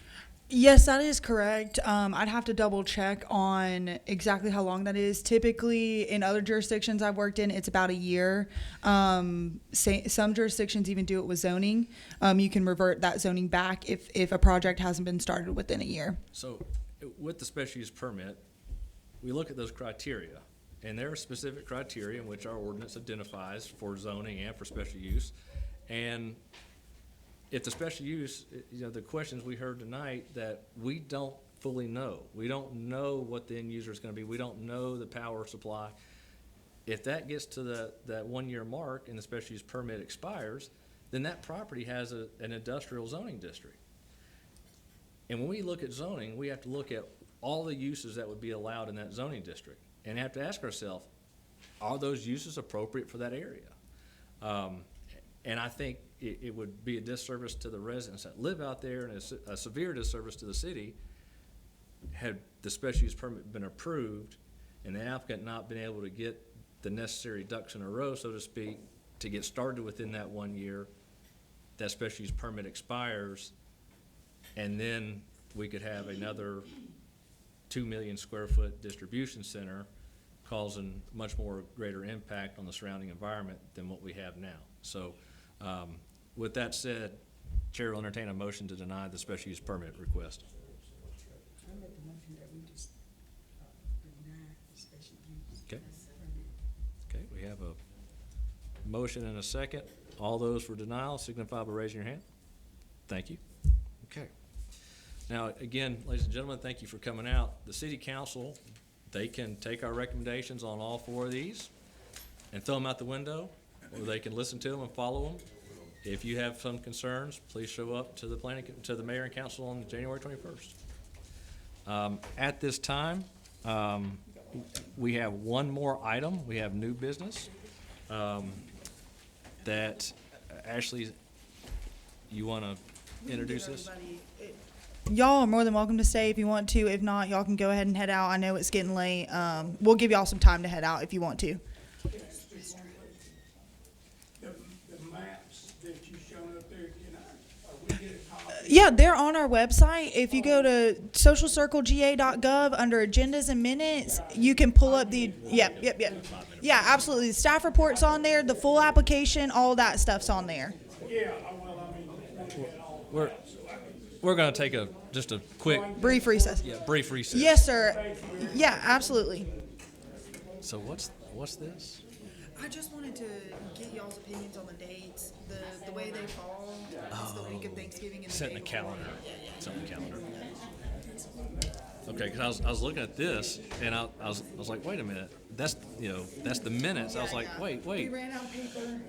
Yes, that is correct. I'd have to double check on exactly how long that is. Typically, in other jurisdictions I've worked in, it's about a year. Some jurisdictions even do it with zoning. You can revert that zoning back if a project hasn't been started within a year. So with the special use permit, we look at those criteria, and there are specific criteria in which our ordinance identifies for zoning and for special use. And if the special use, the questions we heard tonight that we don't fully know. We don't know what the end user is going to be. We don't know the power supply. If that gets to that 1 year mark and the special use permit expires, then that property has an industrial zoning district. And when we look at zoning, we have to look at all the uses that would be allowed in that zoning district and have to ask ourselves, are those uses appropriate for that area? And I think it would be a disservice to the residents that live out there and a severe disservice to the city had the special use permit been approved and the applicant not been able to get the necessary ducks in a row, so to speak, to get started within that 1 year. That special use permit expires, and then we could have another 2 million square foot distribution center causing much more greater impact on the surrounding environment than what we have now. So with that said, Chair will entertain a motion to deny the special use permit request. I make the motion that we just deny the special use. Okay. Okay, we have a motion and a second. All those for denial signify by raising your hand. Thank you. Okay. Now, again, ladies and gentlemen, thank you for coming out. The city council, they can take our recommendations on all 4 of these and throw them out the window, or they can listen to them and follow them. If you have some concerns, please show up to the mayor and council on January 21st. At this time, we have one more item. We have new business that Ashley, you want to introduce this? Y'all are more than welcome to stay if you want to. If not, y'all can go ahead and head out. I know it's getting late. We'll give y'all some time to head out if you want to. The maps that you shown up there, we get a copy? Yeah, they're on our website. If you go to socialcirclega.gov under agendas and minutes, you can pull up the, yep. Yeah, absolutely. The staff report's on there, the full application, all that stuff's on there. Yeah, well, I mean, We're gonna take just a quick, Brief recess. brief recess. Yes, sir. Yeah, absolutely. So what's this? I just wanted to get y'all's opinions on the dates, the way they fall. It's the week of Thanksgiving and the Setting day the before. calendar. Setting the calendar. Okay, because I was looking at this and I was like, wait a minute, that's the minutes. I was like, wait. We ran out of paper.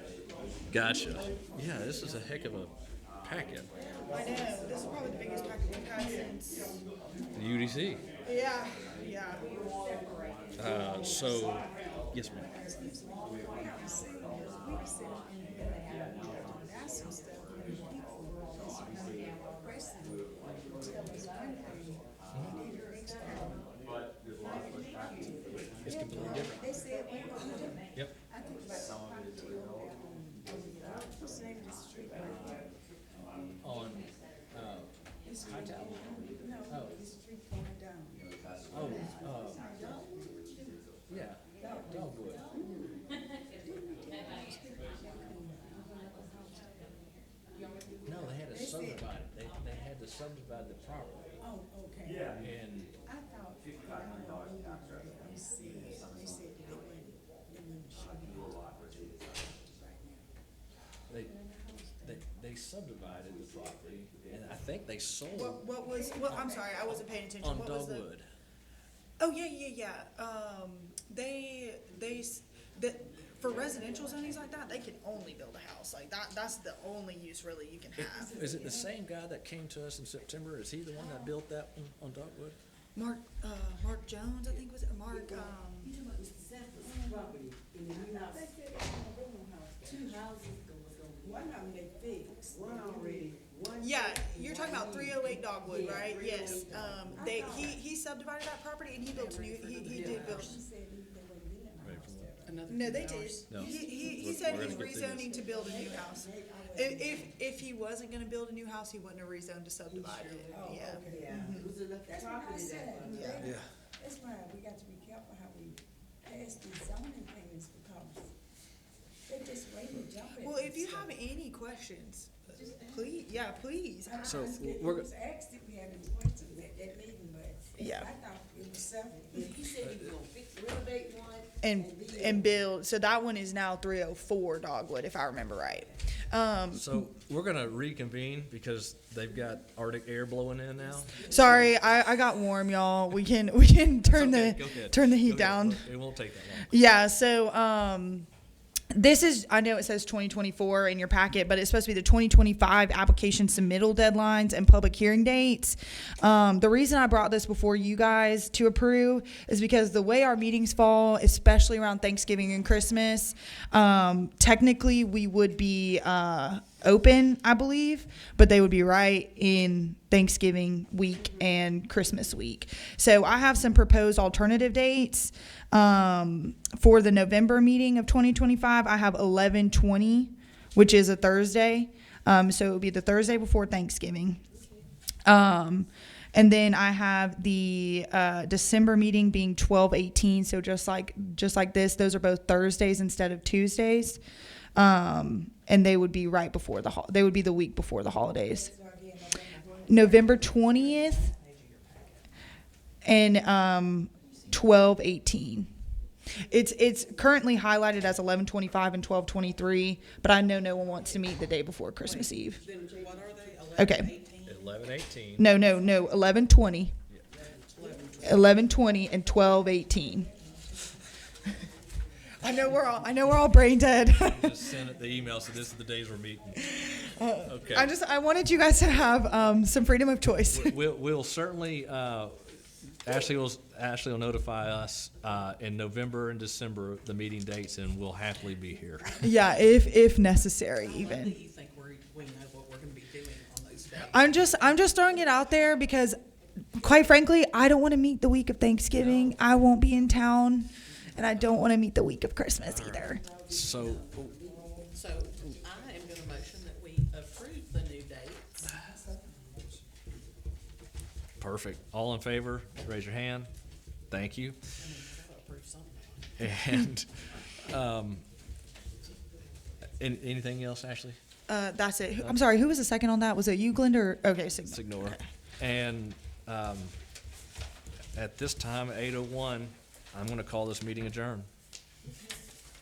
Gotcha. Yeah, this is a heck of a packet. I know. This is probably the biggest packet we've had since. The UDC. Yeah. So, yes, ma'am. It's completely different. Yep. On, Hightower? Yeah, Dogwood. No, they had to subdivide it. They had to subdivide the property. Oh, okay. Yeah. And I thought. They said that they wouldn't show me. they subdivided the property, and I think they sold I'm sorry, I wasn't paying attention. on What was the? Dogwood. Oh, yeah. For residential zonings like that, they can only build a house. Like that's the only use really you can have. Is it the same guy that came to us in September? Is he the one that built that one on Dogwood? Mark Jones, I think was it? Mark, One of them they fixed. One already. yeah, you're talking about 308 Dogwood, right? Yes. He subdivided that property and he built a new, he did build. No, they did. No. He said We're he's gonna get through rezoning to build a new house. If he wasn't gonna build a new house, he wouldn't have rezoned to subdivide it. Yeah. That's what I said. Yeah. That's why we got to be careful how we pass these zoning things because they just wait and jump at. Well, if you have any questions, please. So It we're was asked if we had any questions at that meeting, but Yeah. I thought it was several. He said he was gonna fix, renovate one. And build, so that one is now 304 Dogwood, if I remember right. So we're gonna reconvene because they've got Arctic air blowing in now. Sorry, I got warm, y'all. We can turn Okay, the go ahead. turn the heat Go ahead. down. It won't take that long. Yeah, so this is, I know it says 2024 in your packet, but it's supposed to be the 2025 application submittal deadlines and public hearing dates. The reason I brought this before you guys to approve is because the way our meetings fall, especially around Thanksgiving and Christmas, technically we would be open, I believe, but they would be right in Thanksgiving week and Christmas week. So I have some proposed alternative dates. For the November meeting of 2025, I have 11/20, which is a Thursday. So it would be the Thursday before Thanksgiving. And then I have the December meeting being 12/18. So just like this, those are both Thursdays instead of Tuesdays. And they would be right before they would be the week before the holidays. November 20th and 12/18. It's currently highlighted as 11/25 and 12/23, but I know no one wants to meet the day before Christmas Eve. What are they? Okay. 11/18. No, 11/20. 11/20 and 12/18. I know we're all brain dead. Just send it the email, so this is the days we're meeting. Okay. I wanted you guys to have some freedom of choice. We'll certainly, Ashley will notify us in November and December, the meeting dates, and we'll happily be here. Yeah, if necessary, When even. do you think we know what we're gonna be doing on those days? I'm just throwing it out there because, quite frankly, I don't want to meet the week of Thanksgiving. I won't be in town, and I don't want to meet the week of Christmas either. So, So I am gonna motion that we approve the new dates. perfect. All in favor, raise your hand. Thank you. Approve something. And, anything else, Ashley? That's it. I'm sorry. Who was the second on that? Was it you, Glenda? Or okay, Signor. And at this time, 8:01, I'm going to call this meeting adjourned.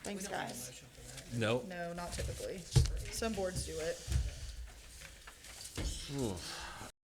Thanks, guys. Nope. No, not typically. Some boards do it. Ooh.